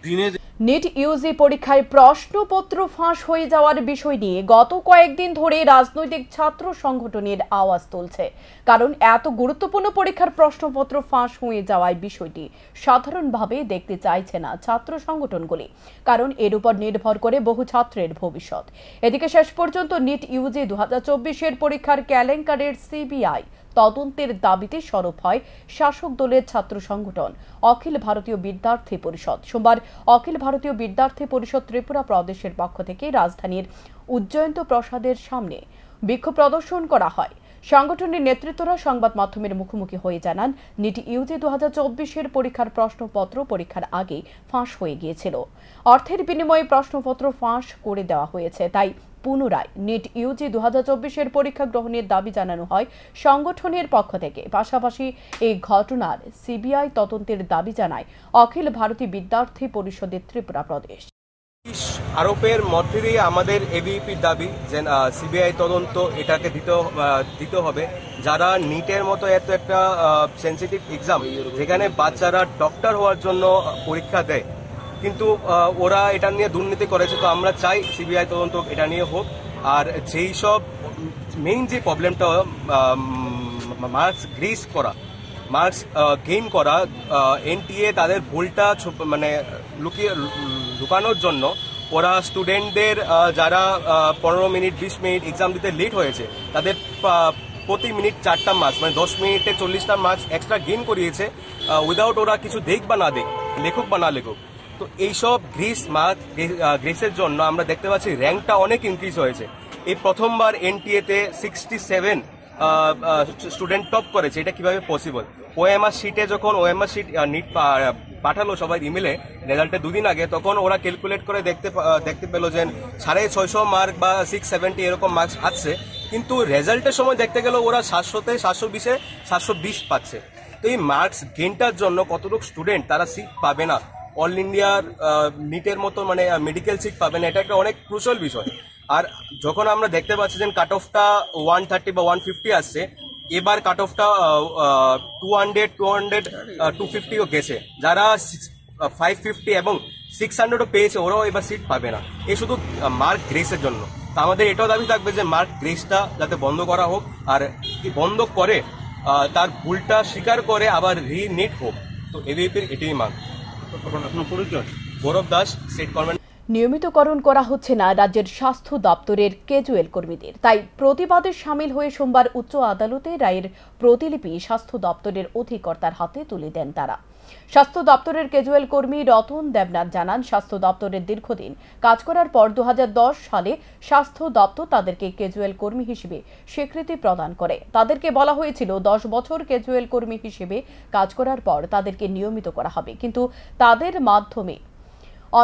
দিনে নিট ইউজি পরীক্ষায় প্রশ্নপত্র ফাঁস হয়ে যাওয়ার বিষয় নিয়ে গত কয়েকদিন ধরে রাজনৈতিক ছাত্র সংগঠনের আওয়াজ তুলছে। কারণ এত গুরুত্বপূর্ণ পরীক্ষার প্রশ্নপত্র ফাঁস হয়ে যাওয়ার বিষয়টি সাধারণভাবে দেখতে চাইছে না ছাত্র সংগঠনগুলি, কারণ এর উপর নির্ভর করে বহু ছাত্রের ভবিষ্যৎ। এদিকে শেষ পর্যন্ত নিট ইউজি 2024-এর পরীক্ষার কেলেঙ্কারির সিবিআই তদন্তের দাবিতে সরব হয় শাসক দলের ছাত্র সংগঠন অখিল ভারতীয় বিদ্যার্থী পরিষদ। সোমবার অখিল ভারতীয় বিদ্যার্থী পরিষদ ত্রিপুরা প্রদেশের পক্ষ থেকে রাজধানীর উজ্জয়ন্ত প্রসাদের সামনে বিক্ষোভ প্রদর্শন করা হয়। সংগঠনের নেতৃত্বরা সংবাদ মাধ্যমের মুখোমুখি হয়ে জানান, নিট ইউজি 2024-এর পরীক্ষার প্রশ্নপত্র পরীক্ষার আগে ফাঁস হয়ে গিয়েছিল। অর্থের বিনিময়ে প্রশ্নপত্র ফাঁস করে দেওয়া হয়েছে, তাই পুনরায় নিট ইউজি 2024-এর পরীক্ষা গ্রহণের দাবি জানানো হয় সংগঠনের পক্ষ থেকে। পাশাপাশি এই ঘটনার সিবিআই তদন্তের দাবি জানায় অখিল ভারতীয় বিদ্যার্থী পরিষদের ত্রিপুরা প্রদেশ। আরোপের মধ্যে দিয়ে আমাদের এবিপির দাবি যে সিবিআই তদন্ত এটাকে দিতে হবে। যারা নিটের মতো এত একটা সেন্সিটিভ এক্সাম, যেখানে বাচ্চারা ডক্টর হওয়ার জন্য পরীক্ষা দেয়, কিন্তু ওরা এটা নিয়ে দুর্নীতি করেছে। তো আমরা চাই সিবিআই তদন্ত এটা নিয়ে হোক। আর যেই সব মেইন যে প্রবলেমটা মার্কস গ্রেস করা, মার্কস গেইন করা, এনটিএ তাদের ভুলটা মানে লুকানোর জন্য ওরা স্টুডেন্টদের যারা 15 মিনিট 20 মিনিট এক্সাম দিতে লেট হয়েছে, তাদের প্রতি মিনিট 4টা মার্কস মানে 10 মিনিটে 40টা মার্কস এক্সট্রা গেইন করিয়েছে, উইদাউট ওরা কিছু দেখ বা না দেখ, লেখক বা না লেখক। তো এইসব গ্রেসের জন্য আমরা দেখতে পাচ্ছি র্যাঙ্কটা অনেক ইনক্রিজ হয়েছে। এই প্রথমবার এনটিএতে 67 স্টুডেন্ট টপ করেছে। এটা কিভাবে পসিবল? ওএমআর শিটে যখন ওএমআর শিট নিট পাঠালো সবাই ইমেলে রেজাল্টের 2 দিন আগে, তখন ওরা ক্যালকুলেট করে দেখতে পেল যে 650 মার্ক বা 670 এরকম মার্কস আসছে, কিন্তু রেজাল্টের সময় দেখতে গেল ওরা 700-তে 720-এ 720 পাচ্ছে। তো এই মার্কস গেইনটার জন্য কতটুকু স্টুডেন্ট তারা সিট পাবে না, অল ইন্ডিয়ার নিটের মতো মানে মেডিকেল সিট পাবে না, এটা একটা অনেক ক্রুশাল বিষয়। আর যখন আমরা দেখতে পাচ্ছি যে কাট অফটা 130 বা 150 আসছে, এবার কাট অফটা 200, 250ও গেছে। যারা 550 এবং 600ও পেয়েছে ওরাও এবার সিট পাবে না, এই শুধু মার্ক গ্রেসের জন্য। তা আমাদের এটাও দাবি থাকবে যে মার্ক গ্রেসটা যাতে বন্ধ করা হোক, আর কি বন্ধ করে তার ভুলটা স্বীকার করে আবার রিনিট হোক। তো এবিপির এটাই মার্ক। গৌরব দাস, স্টেট গভর্নমেন্ট। নিয়মিতকরণ করা হচ্ছে না রাজ্যের স্বাস্থ্য দপ্তরের ক্যাজুয়াল কর্মীদের, তাই প্রতিবাদে সামিল হয়ে সোমবার উচ্চ আদালতে রায়ের প্রতিলিপি স্বাস্থ্য দপ্তরের অধিকর্তার হাতে তুলে দেন তারা। স্বাস্থ্য দপ্তরের ক্যাজুয়াল কর্মী রতন দেবনাথ জানান, স্বাস্থ্য দপ্তরের দীর্ঘদিন কাজ করার পর 2010 সালে স্বাস্থ্য দপ্তর তাদেরকে ক্যাজুয়াল কর্মী হিসেবে স্বীকৃতি প্রদান করে। তাদেরকে বলা হয়েছিল 10 বছর ক্যাজুয়াল কর্মী হিসেবে কাজ করার পর তাদেরকে নিয়মিত করা হবে, কিন্তু তাদের মাধ্যমে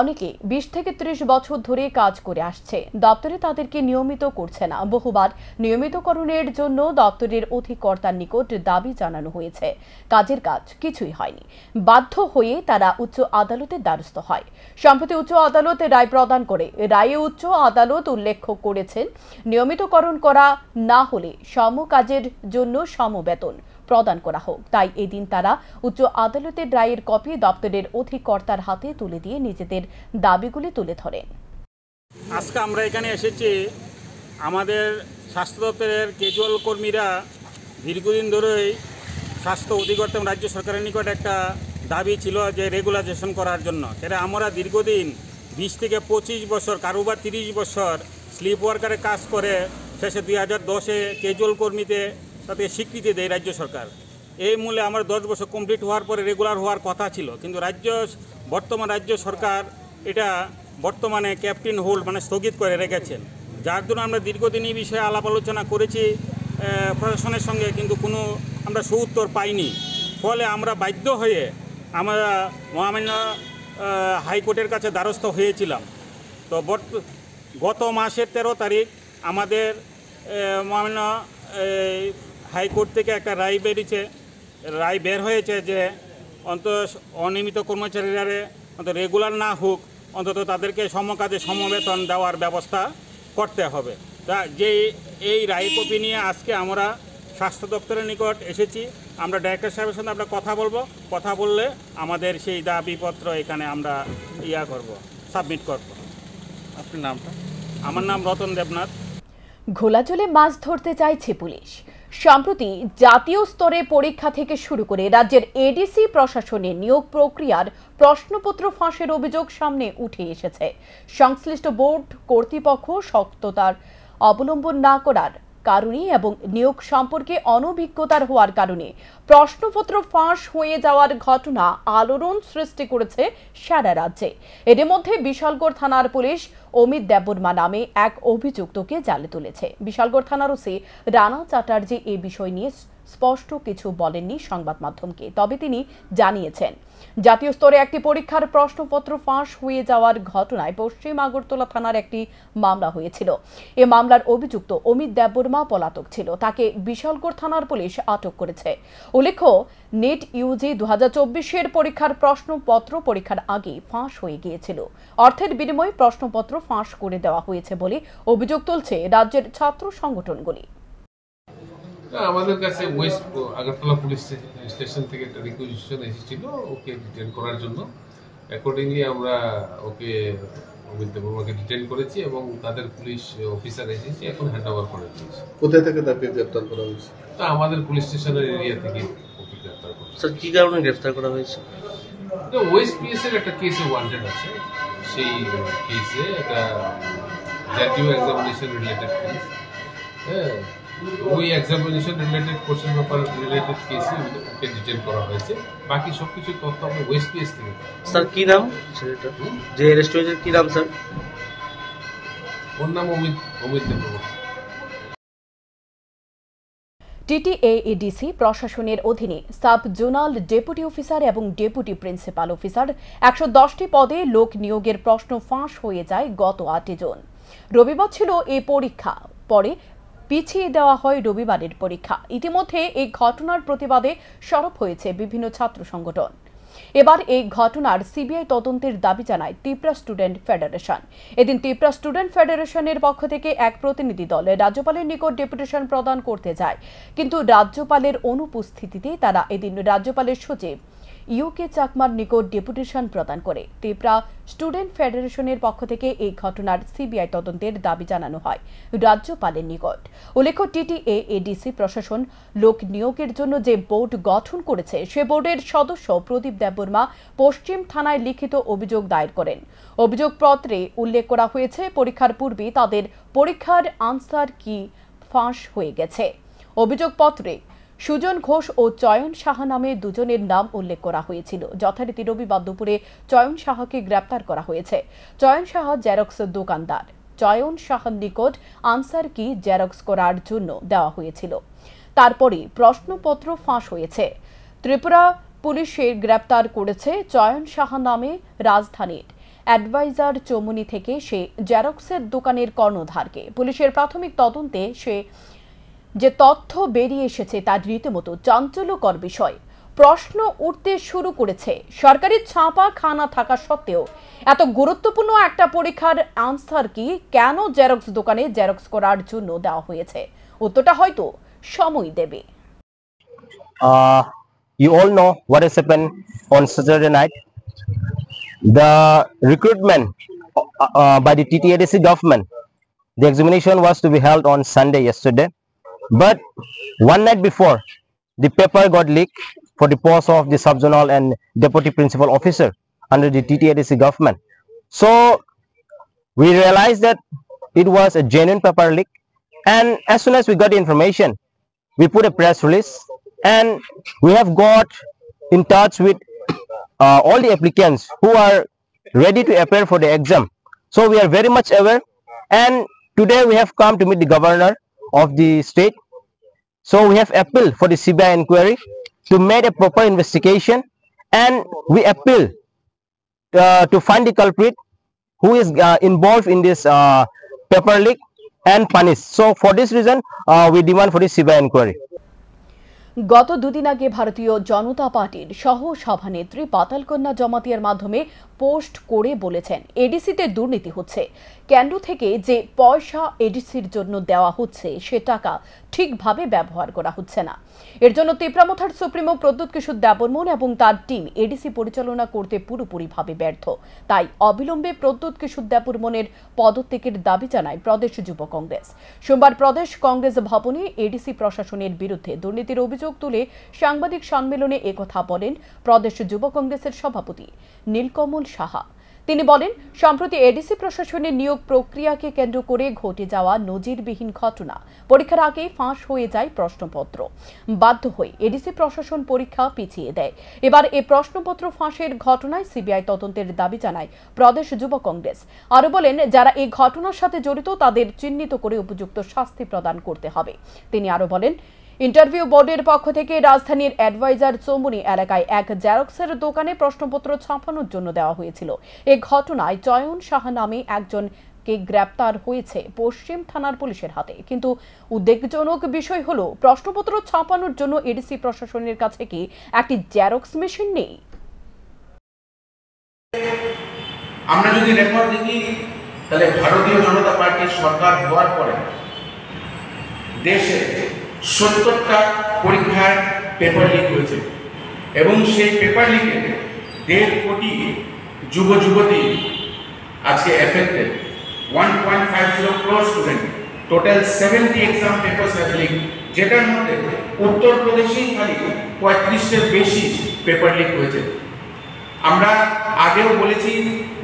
অনেকে 20 থেকে 30 বছর ধরে কাজ করে আসছে, দপ্তরে তাদেরকে নিয়মিত করছে না। বহুবার নিয়মিতকরণের জন্য দপ্তরের অধিকর্তার নিকট দাবি জানানো হয়েছে, কাজের কাজ কিছুই হয়নি। বাধ্য হয়ে তারা উচ্চ আদালতের দ্বারস্থ হয়। সম্প্রতি উচ্চ আদালত রায় প্রদান করে, রায়ে উচ্চ আদালত উল্লেখ করেছেন, নিয়মিতকরণ করা না হলে সম কাজের জন্য সম বেতন প্রদান করা হোক। তাই এদিন তারা উচ্চ আদালতের রায়ের কপি দপ্তরের অধিকর্তার হাতে তুলে দিয়ে নিজেদের দাবিগুলি তুলে ধরেন। আজকে আমরা এখানে এসেছি, আমাদের স্বাস্থ্য দপ্তরের ক্যাজুয়াল কর্মীরা দীর্ঘদিন ধরেই স্বাস্থ্য অধিকর্তা এবং রাজ্য সরকারের নিকট একটা দাবি ছিল যে রেগুলাইজেশন করার জন্য। সেটা আমরা দীর্ঘদিন 20 থেকে 25 বছর, কারোবার 30 বছর স্লিপ ওয়ার্কারে কাজ করে শেষে 2010-এ ক্যাজুয়াল কর্মীতে তাতে স্বীকৃতি দেয় রাজ্য সরকার। এই মূলে আমার 10 বছর কমপ্লিট হওয়ার পরে রেগুলার হওয়ার কথা ছিল, কিন্তু বর্তমান রাজ্য সরকার এটা বর্তমানে ক্যাপ্টেন হোল্ড মানে স্থগিত করে রেখেছেন, যার জন্য আমরা দীর্ঘদিন এই বিষয়ে আলাপ আলোচনা করেছি প্রশাসনের সঙ্গে, কিন্তু কোনো আমরা সুউত্তর পাইনি। ফলে আমরা বাধ্য হয়ে আমরা মহামান্য হাইকোর্টের কাছে দ্বারস্থ হয়েছিলাম। তো গত মাসের 13 তারিখ আমাদের মহামান্য হাইকোর্ট থেকে একটা রায় বের হয়েছে যে অনিয়মিত কর্মচারীরা রেগুলার না হোক, অন্তত তাদেরকে সমকাজে সমবেতন দেওয়ার ব্যবস্থা করতে হবে। যে এই রায় কপি নিয়ে আজকে আমরা স্বাস্থ্য দপ্তরের নিকট এসেছি। আমরা ডাইরেক্টর সাহেবের সঙ্গে আমরা কথা বললে আমাদের সেই দাবিপত্র এখানে আমরা সাবমিট করব। আপনার নামটা? আমার নাম রতন দেবনাথ। ঘোলা জলে মাছ ধরতে চাইছে পুলিশ। সম্প্রতি জাতীয় স্তরে পরীক্ষা থেকে শুরু করে রাজ্যের এডিসি প্রশাসনের নিয়োগ প্রক্রিয়ার প্রশ্নপত্র ফাঁসের অভিযোগ সামনে উঠে এসেছে। সংশ্লিষ্ট বোর্ড কর্তৃপক্ষ সততার অবলম্বন না করার কারণে এবং নিয়োগ সম্পর্কে অনভিজ্ঞতার হওয়ার কারণে প্রশ্নপত্র ফাঁস হয়ে যাওয়ার ঘটনা আলোড়ন সৃষ্টি করেছে সারা রাজ্যে। এর মধ্যে বিশালগড় থানার পুলিশ অমিত দেববর্মা নামে এক অভিযুক্তকে জালে তুলেছে। বিশালগড় থানার ওসি রানা চ্যাটার্জি এই বিষয় নিয়ে স্পষ্ট কিছু বলেননি সংবাদ মাধ্যমকে, তবে তিনি জানিয়েছেন, জাতীয় স্তরে একটি পরীক্ষার প্রশ্নপত্র ফাঁস হয়ে যাওয়ার ঘটনায় পশ্চিম আগরতলা থানার একটি মামলা হয়েছিল। এ মামলার অভিযুক্ত অমিত দেববর্মা পলাতক ছিল, তাকে বিশালগড় থানার পুলিশ আটক করেছে। উল্লেখ্য, নেট ইউজি 2024-এর পরীক্ষার প্রশ্নপত্র পরীক্ষার আগে ফাঁস হয়ে গিয়েছিল। অর্থের বিনিময়ে প্রশ্নপত্র ফাঁস করে দেওয়া হয়েছে বলে অভিযোগ তুলছে রাজ্যের ছাত্র সংগঠনগুলি। আমাদের কাছে ওয়েস্ট আগরতলা পুলিশ স্টেশন থেকে একটা রিকুইজিশন এসেছিল ওকে ডিটেন করার জন্য। অ্যাকর্ডিংলি আমরা ওকে অমিত দেববর্মাকে ডিটেন করেছি এবং তাদের পুলিশ অফিসার এসেছে, এখন হ্যান্ড ওভার করে দিয়েছে। কোথায় থেকে তাকে গ্রেফতার করা হয়েছে? তা আমাদের পুলিশ স্টেশনের এরিয়া থেকে ওকে গ্রেফতার করা হয়েছে। স্যার, কি কারণে গ্রেফতার করা হয়েছে? ওয়েস্ট পিএস এর একটা কেসে ওয়ান্টেড আছে, সেই কেসে একটা জাতীয় এক্সামিনেশন রিলেটেড কেস। হ্যাঁ, ওই examination related question paper related কেসে ওকে ডিটেন করা হয়েছে। বাকি সবকিছু তথ্য আমরা ওয়েস্ট পিএস থেকে। স্যার, কি নাম ছেলেটা যে অ্যারেস্ট হয়েছে? কি নাম স্যার? ওর নাম অমিত দেববর্মা। টিটিএডিসি প্রশাসনের অধীনে সাব জোনাল ডেপুটি অফিসার এবং ডেপুটি প্রিন্সিপাল অফিসার 110টি পদে লোক নিয়োগের প্রশ্ন ফাঁস হয়ে যায় গত 8 জুন। রবিবার ছিল এই পরীক্ষা, পরে পিছিয়ে দেওয়া হয় রবিবারের পরীক্ষা। ইতিমধ্যে এই ঘটনার প্রতিবাদে সরব হয়েছে বিভিন্ন ছাত্র সংগঠন। এবার এই ঘটনার সিবিআই তদন্তের দাবি জানায় ত্রিপুরা স্টুডেন্ট ফেডারেশন। এদিন ত্রিপুরা স্টুডেন্ট ফেডারেশনের পক্ষ থেকে এক প্রতিনিধি দল রাজ্যপালের নিকট ডেপুটেশন প্রদান করতে যায়, কিন্তু রাজ্যপালের অনুপস্থিতিতে তারা এদিন রাজ্যপালের সচিব ইউকে চাকমার নিকট ডেপুটেশন প্রদান করে। ত্রিপুরা স্টুডেন্ট ফেডারেশনের পক্ষ থেকে এই ঘটনার সিবিআই তদন্তের দাবি জানানো হয় রাজ্যপালের নিকট। উল্লেখ্য, টিটিএ এডিসি প্রশাসন লোক নিয়োগের জন্য যে বোর্ড গঠন করেছে সে বোর্ডের সদস্য প্রদীপ দেববর্মা পশ্চিম থানায় লিখিত অভিযোগ দায়ের করেন। অভিযোগপত্রে উল্লেখ করা হয়েছে পরীক্ষার পূর্বে তাদের পরীক্ষার আনসার কি ফাঁস হয়ে গেছে। অভিযোগপত্রে সুজন ঘোষ ও চয়ন সাহা নামে দুজনের নাম উল্লেখ করা হয়েছিল। যথারীতি রবিবার দুপুরে চয়ন সাহাকে গ্রেপ্তার করা হয়েছে। চয়ন সাহা জেরক্স দোকানদার। চয়ন সাহার নিকট আনসার কি জেরক্স করার জন্য দেওয়া হয়েছিল। তারপরে প্রশ্নপত্র ফাঁস হয়েছে। ত্রিপুরা পুলিশের গ্রেপ্তার করেছে চয়ন সাহা নামে রাজধানীর অ্যাডভাইজার চৌমুনি থেকে সে জেরক্সের দোকানের কর্ণধারকে। পুলিশের প্রাথমিক তদন্তে যে তথ্য বেরিয়ে এসেছে তার রীতিমতো চাঞ্চল্যকর বিষয়। প্রশ্ন উঠতে শুরু করেছে, সরকারি ছাপাখানা থাকা সত্ত্বেও এত গুরুত্বপূর্ণ একটা পরীক্ষার আনসার কি কেন জেরক্স দোকানে জেরক্স করার জন্য দেওয়া হয়েছে? উত্তরটা হয়তো সময় দেবে। You all know what has happened on Saturday night. The recruitment by the TTADC government, the examination was to be held on Sunday yesterday. But one night before, the paper got leaked for the post of the subzonal and deputy principal officer under the TTADC government. So we realized that it was a genuine paper leak, and as soon as we got the information, we put a press release, and we have got in touch with all the applicants who are ready to appear for the exam. So we are very much aware, and today we have come to meet the governor of the state. So we have appealed for the CBI inquiry to make a proper investigation, and we appeal to find the culprit who is involved in this paper leak and punish. So for this reason we demand for the CBI inquiry. গত দুদিন আগে ভারতীয় জনতা পার্টির সহ সভানেত্রী পাতালকন্যা জমাতিয়ার মাধ্যমে post করে বলেছেন এডিসিতে দুর্নীতি হচ্ছে। কেন্দ্র থেকে যে পয়সা এডিসির জন্য দেওয়া হচ্ছে সে টাকা ঠিকভাবে ব্যবহার করা হচ্ছে না। এর জন্য তিপ্রামথার সুপ্রিমো প্রদ্যুৎ কিশোর দেববর্মন এবং তার টিম এডিসি পরিচালনা করতে পুরোপুরিভাবে ব্যর্থ। তাই অবিলম্বে প্রদ্যুৎ কিশোর দেববর্মনের পদত্যাগের দাবি জানায় প্রদেশ যুব কংগ্রেস। সোমবার প্রদেশ কংগ্রেস ভবনে এডিসি প্রশাসনের বিরুদ্ধে দুর্নীতির অভিযোগ তুলে সাংবাদিক সম্মেলনে একথা বলেন প্রদেশ যুব কংগ্রেসের সভাপতি নীলকমল সাহা। তিনি বলেন, সম্প্রতি এডিসি প্রশাসনের নিয়োগ প্রক্রিয়াকে কেন্দ্র করে ঘটে যাওয়া নজিরবিহীন ঘটনা। পরীক্ষার আগে ফাঁস হয়ে যায় প্রশ্নপত্র। বাধ্য হয়ে এডিসি প্রশাসন পরীক্ষা পিছিয়ে দেয়। এবার এই প্রশ্নপত্র ফাঁসের ঘটনায় সিবিআই তদন্তের দাবি জানায় প্রদেশ যুব কংগ্রেস। আরও বলেন, যারা এই ঘটনার সাথে জড়িত তাদের চিহ্নিত করে উপযুক্ত শাস্তি প্রদান করতে হবে। তিনি আরও বলেন, ইন্টারভিউ বোর্ডের পক্ষ থেকে রাজধানীর অ্যাডভাইজার চৌমুনি এলাকায় এক জেরক্সের দোকানে প্রশ্নপত্র ছাপানোর জন্য দেওয়া হয়েছিল। এ ঘটনায় চয়ন সাহা নামে একজনকে গ্রেপ্তার হয়েছে পশ্চিম থানার পুলিশের হাতে। কিন্তু উদ্বেগজনক বিষয় হলো, প্রশ্নপত্র ছাপানোর জন্য এডিসি প্রশাসনের কাছে কি একটি জেরক্স মেশিন নেই? আমরা যদি রেকর্ড দেখি তাহলে ভারতীয় জনতা পার্টির সরকার হওয়ার পরে দেশে 70টা পরীক্ষার পেপার লিক হয়েছে এবং সেই পেপার লিকে 1.5 কোটি যুব যুবতী আজকে affected. 1.50 crore student, total 70 exam papers have leak, যেটার মধ্যে উত্তরপ্রদেশেই খালি 35টার বেশি পেপার লিক হয়েছে। আমরা আগেও বলেছি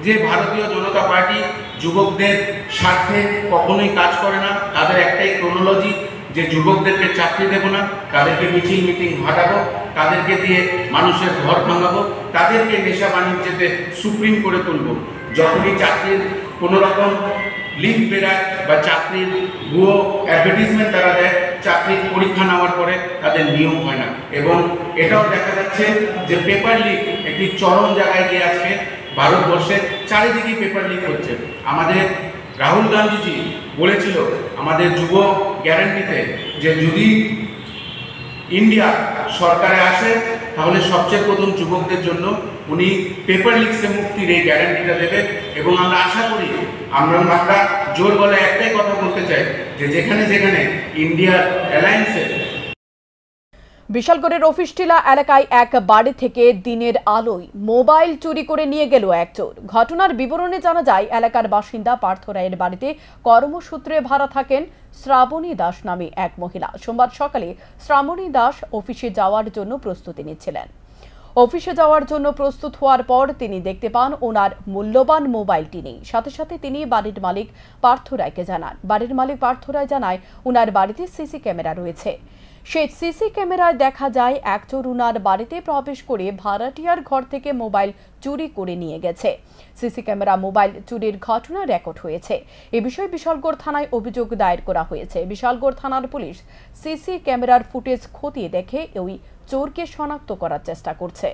যে ভারতীয় জনতা পার্টি যুবকদের স্বার্থে কখনোই কাজ করে না। তাদের একটাই ক্রোনোলজি যে যুবকদেরকে চাকরি দেব না, তাদেরকে মিছিল মিটিং হাঁটাবো, তাদেরকে দিয়ে মানুষের ঘর ভাঙাবো, তাদেরকে নেশা বাণিজ্যতে সুপ্রিম করে তুলব। যখনই চাকরির কোনো রকম লিঙ্ক বেরায় বা চাকরির ভুয়ো অ্যাডভার্টিজমেন্ট তারা দেয়, চাকরির পরীক্ষা নেওয়ার পরে তাদের নিয়োগ হয় না। এবং এটাও দেখা যাচ্ছে যে পেপার লিক একটি চরম জায়গায় গিয়ে আজকে ভারতবর্ষে চারিদিকে পেপার লিক হচ্ছে। আমাদের রাহুল গান্ধীজি বলেছিল আমাদের যুব গ্যারান্টিতে যে যদি ইন্ডিয়া সরকারে আসে তাহলে সবচেয়ে প্রথম যুবকদের জন্য উনি পেপার লিক্সে মুক্তির এই গ্যারান্টিটা দেবেন। এবং আমরা আশা করি আমরা জোর গলায় একটাই কথা বলতে চাই যে যেখানে যেখানে ইন্ডিয়া অ্যালায়েন্সে বিশালগড়ের অফিসটিলা এলাকায় এক বাড়ি থেকে দিনের আলোয় মোবাইল চুরি করে নিয়ে গেল এক চোর। ঘটনার বিবরণে জানা যায়, এলাকার বাসিন্দা পার্থ রায়ের বাড়িতে কর্মসূত্রে ভাড়া থাকেন শ্রাবণী দাস নামে এক মহিলা। সোমবার সকালে শ্রাবণী দাস অফিসে যাওয়ার জন্য প্রস্তুতি নিচ্ছিলেন। অফিসে যাওয়ার জন্য প্রস্তুত হওয়ার পর তিনি দেখতে পান ওনার মূল্যবান মোবাইলটি নেই। সাথে সাথে তিনি বাড়ির মালিক পার্থ রায়কে জানান। বাড়ির মালিক পার্থ রায় জানায় ওনার বাড়িতে সিসি ক্যামেরা রয়েছে। সেই সিসি ক্যামেরায় দেখা যায় এক চোর উনার বাড়িতে প্রবেশ করে ভাড়াটিয়ার ঘর থেকে মোবাইল চুরি করে নিয়ে গেছে। সিসি ক্যামেরা মোবাইল চুরির ঘটনা রেকর্ড হয়েছে। এ বিষয়ে বিশালগড় থানায় অভিযোগ দায়ের করা হয়েছে। বিশালগড় থানার পুলিশ সিসি ক্যামেরার ফুটেজ খতিয়ে দেখে ওই চোরকে শনাক্ত করার চেষ্টা করছে।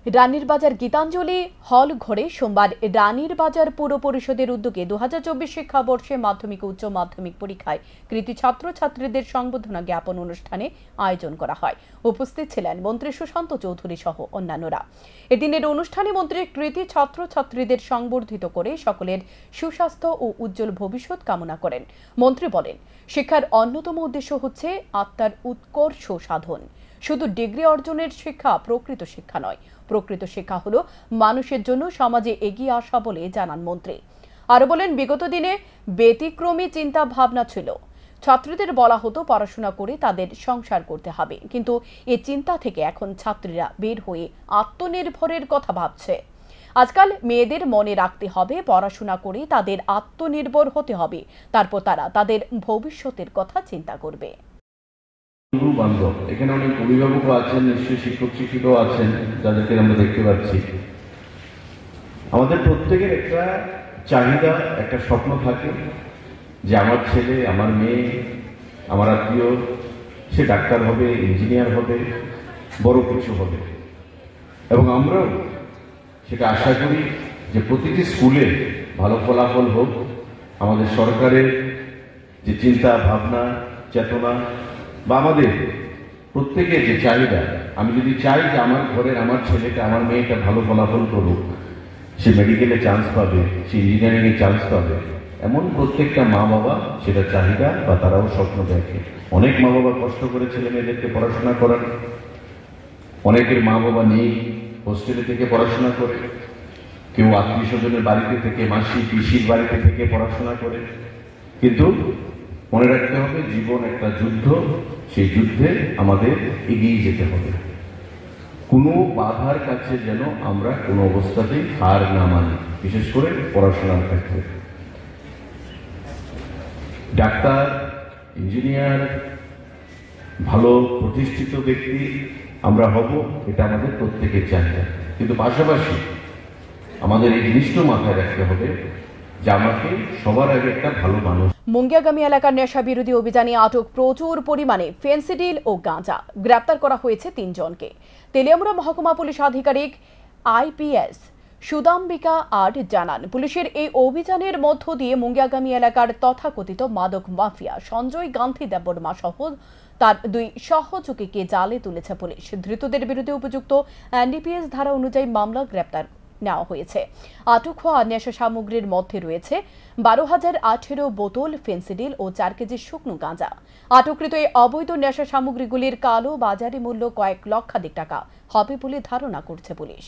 রানীর বাজার গীতাঞ্জলি হল ঘরে সোমবার রানীর বাজার পৌর পরিষদের উদ্যোগে 2024 শিক্ষাবর্ষে মাধ্যমিক ও উচ্চ মাধ্যমিক পরীক্ষায় কৃতী ছাত্রছাত্রীদের সংবর্ধনা জ্ঞাপন অনুষ্ঠানে আয়োজন করা হয়। উপস্থিত ছিলেন মন্ত্রী সুশান্ত চৌধুরী সহ অন্যান্যরা। এদিনের অনুষ্ঠানে মন্ত্রী কৃতী ছাত্রছাত্রীদের সংবর্ধিত করে সকলের সুস্বাস্থ্য ও উজ্জ্বল ভবিষ্যৎ কামনা করেন। মন্ত্রী বলেন, শিক্ষার অন্যতম উদ্দেশ্য হচ্ছে আত্মার উৎকর্ষ সাধন। শুধু ডিগ্রি অর্জনের শিক্ষা প্রকৃত শিক্ষা নয়, প্রকৃত শিক্ষা হলো মানুষের জন্য সমাজে এগিয়ে আসা বলে জানান মন্ত্রী। আরো বলেন, বিগত দিনে ব্যতিক্রমী চিন্তা ভাবনা ছিল। ছাত্রীদের বলা হতো পড়াশোনা করে তাদের সংসার করতে হবে, কিন্তু এই চিন্তা থেকে এখন ছাত্রীরা বের হয়ে আত্মনির্ভরের কথা ভাবছে। আজকাল মেয়েদের মনে রাখতে হবে পড়াশোনা করে তাদের আত্মনির্ভর হতে হবে, তারপর তারা তাদের ভবিষ্যতের কথা চিন্তা করবে। বন্ধু বান্ধব এখানে অনেক অভিভাবকও আছেন, নিশ্চয়ই শিক্ষক শিক্ষিকাও আছেন যাদেরকে আমরা দেখতে পাচ্ছি। আমাদের প্রত্যেকের একটা চাহিদা, একটা স্বপ্ন থাকে যে আমার ছেলে, আমার মেয়ে, আমার আত্মীয় সে ডাক্তার হবে, ইঞ্জিনিয়ার হবে, বড় কিছু হবে। এবং আমরাও সেটা আশা করি যে প্রতিটি স্কুলে ভালো ফলাফল হোক। আমাদের সরকারের যে চিন্তা ভাবনা, চেতনা বা আমাদের প্রত্যেকের যে চাহিদা, আমি যদি চাই যে আমার ঘরের আমার ছেলেটা, আমার মেয়েটা ভালো ফলাফল করুক, সে মেডিকেলে চান্স পাবে, সে ইঞ্জিনিয়ারিংয়ে চান্স পাবে, এমন প্রত্যেকটা মা বাবা সেটা চাহিদা বা তারাও স্বপ্ন দেখে। অনেক মা বাবা কষ্ট করে ছেলে মেয়েদেরকে পড়াশোনা করান, অনেকের মা বাবা নেই, হোস্টেলে থেকে পড়াশোনা করে, কেউ আত্মীয় স্বজনের বাড়িতে থেকে, মাসি পিসির বাড়িতে থেকে পড়াশোনা করে। কিন্তু মনে রাখতে হবে জীবন একটা যুদ্ধ, সেই যুদ্ধে আমাদের এগিয়ে যেতে হবে। কোনো বাধার কাছে যেন আমরা কোনো অবস্থাতেই হার না মানি, বিশেষ করে পড়াশোনার ক্ষেত্রে। ডাক্তার, ইঞ্জিনিয়ার, ভালো প্রতিষ্ঠিত ব্যক্তি আমরা হব, এটা আমাদের প্রত্যেকের চাহিদা। কিন্তু পাশাপাশি আমাদের এই জিনিসটা মাথায় রাখতে হবে যে আমাকে সবার আগে একটা ভালো মানুষ। মুঙ্গিয়াগামী এলাকার নেশা বিরোধী অভিযানে আটক প্রচুর পরিমাণে ফেন্সিডিল ও গাঁজা। গ্রেপ্তার করা হয়েছে 3 জনকে। তেলিয়ামুড়া মহকুমা পুলিশ আধিকারিক IPS সুদাম্বিকা আর জানান, পুলিশের এই অভিযানের মধ্য দিয়ে মুঙ্গিয়াগামী এলাকার তথাকথিত মাদক মাফিয়া সঞ্জয় গান্ধী দেববর্মা সহ তার 2 সহযোগীকে জালে তুলেছে পুলিশ। ধৃতদের বিরুদ্ধে উপযুক্ত NDPS ধারা অনুযায়ী মামলা গ্রেপ্তার নেওয়া হয়েছে। আটক হওয়া নেশা সামগ্রীর মধ্যে রয়েছে 12,018 বোতল ফেন্সিডিল ও 4 কেজি শুকনো গাঁজা। আটককৃত এই অবৈধ নেশা সামগ্রীগুলির কালো বাজারে মূল্য কয়েক লক্ষাধিক টাকা হবে বলে ধারণা করছে পুলিশ।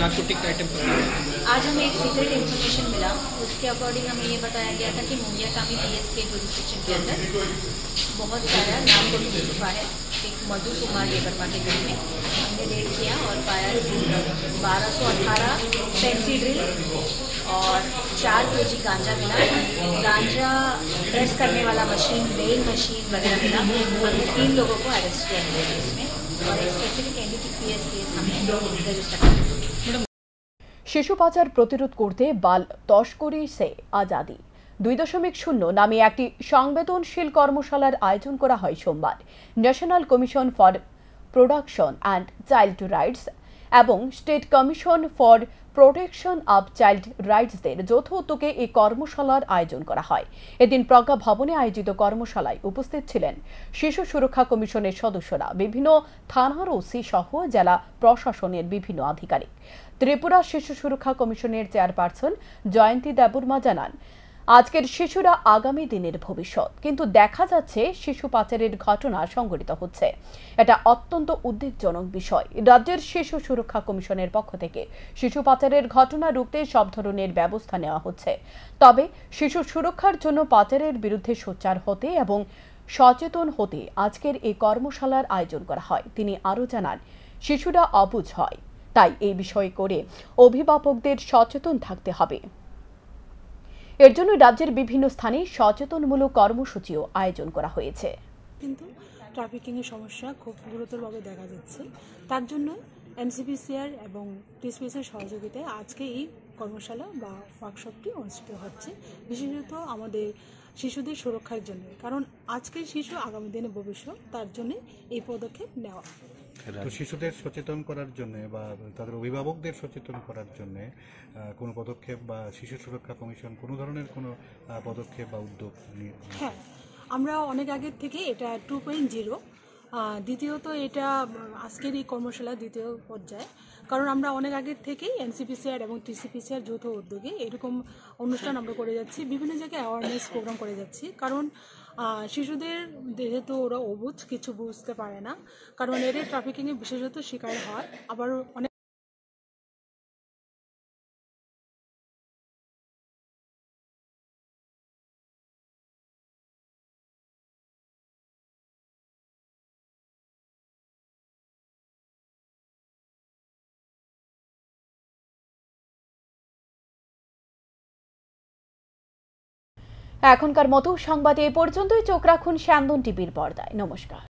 नार्कोटिक आइटम आज हमें एक सीक्रेट इन्फॉर्मेशन मिला, उसके अकॉर्डिंग हमें ये बताया गया था कि मुंगियाकामी PS के जुरिस्डिक्शन के अंदर बहुत सारा नार्कोटिक छुपा है। एक मधु कुमार लेबरमा के घर में हमने रेड किया और पाया 1218 फैंसी ड्रिल और 4 kg गांजा मिला। गांजा प्रेस करने वाला मशीन, वेइंग मशीन वगैरह मिला। हमने 3 लोगों को अरेस्ट किया है इसमें और एक स्पेसिफिक NDPS केस हमने रजिस्टर किया। শিশু পাচার প্রতিরোধ করতে বাল তস্করি সে আজাদি 2.0 নামে একটি সংবেদনশীল কর্মশালার আয়োজন করা হয় সোমবার। National commission for production and child rights এবং state commission for protection of child রাইটসদের যৌথ উদ্যোগে এই কর্মশালার আয়োজন করা হয়। এদিন প্রজ্ঞা ভবনে আয়োজিত কর্মশালায় উপস্থিত ছিলেন শিশু সুরক্ষা কমিশনের সদস্যরা, বিভিন্ন থানার ওসি সহ জেলা প্রশাসনের বিভিন্ন আধিকারিক। ত্রিপুরা শিশু সুরক্ষা কমিশনের চেয়ারপারসন জয়ন্তী দেববর্মা জানান, আজকের শিশুরা আগামী দিনের ভবিষ্যৎ, কিন্তু দেখা যাচ্ছে শিশু পাচারের ঘটনা সংঘটিত হচ্ছে। এটা অত্যন্ত উদ্বেগজনক বিষয়। রাজ্যের শিশু সুরক্ষা কমিশনের পক্ষ থেকে শিশু পাচারের ঘটনা রুখতে সব ধরনের ব্যবস্থা নেওয়া হচ্ছে। তবে শিশু সুরক্ষার জন্য পাচারের বিরুদ্ধে সোচ্চার হতে এবং সচেতন হতে আজকের এই কর্মশালার আয়োজন করা হয়। তিনি আরও জানান, শিশুরা অবুঝ হয়, তাই এই বিষয়ে করে অভিভাবকদের সচেতন থাকতে হবে। এর জন্য রাজ্যের বিভিন্ন স্থানে সচেতনমূলক কর্মসূচিও আয়োজন করা হয়েছে। কিন্তু ট্রাফিকিং এর সমস্যা খুব গুরুতরভাবে দেখা যাচ্ছে। তার জন্য এনসিপিসিআর এবং টিএসপিএসের সহযোগিতায় আজকে এই কর্মশালা বা ওয়ার্কশপটি অনুষ্ঠিত হচ্ছে, বিশেষত আমাদের শিশুদের সুরক্ষার জন্য। কারণ আজকের শিশু আগামী দিনে ভবিষ্যৎ, তার জন্য এই পদক্ষেপ নেওয়া। তো শিশুদের সচেতন করার জন্য বা তাদের অভিভাবকদের সচেতন করার জন্য কোনো পদক্ষেপ বা শিশু সুরক্ষা কমিশন কোনো ধরনের কোনো পদক্ষেপ বা উদ্যোগ নিয়ে? হ্যাঁ, আমরা অনেক আগের থেকে এটা 2.0, দ্বিতীয়ত এটা আজকের এই কর্মশালা দ্বিতীয় পর্যায়ে। কারণ আমরা অনেক আগের থেকেই এনসিপিসিআর এবং টিসিপিসিআর যৌথ উদ্যোগে এরকম অনুষ্ঠান আমরা করে যাচ্ছি, বিভিন্ন জায়গায় অ্যাওয়ারনেস প্রোগ্রাম করে যাচ্ছি। কারণ শিশুদের যেহেতু ওরা অবুঝ, কিছু বুঝতে পারে না, কারণ এদের ট্রাফিকিংয়ে বিশেষত শিকার হয়। আবার অনেক এখনকার মতো সংবাদে এ পর্যন্তই। চোখ রাখুন স্যান্দন টিভির পর্দায়। নমস্কার।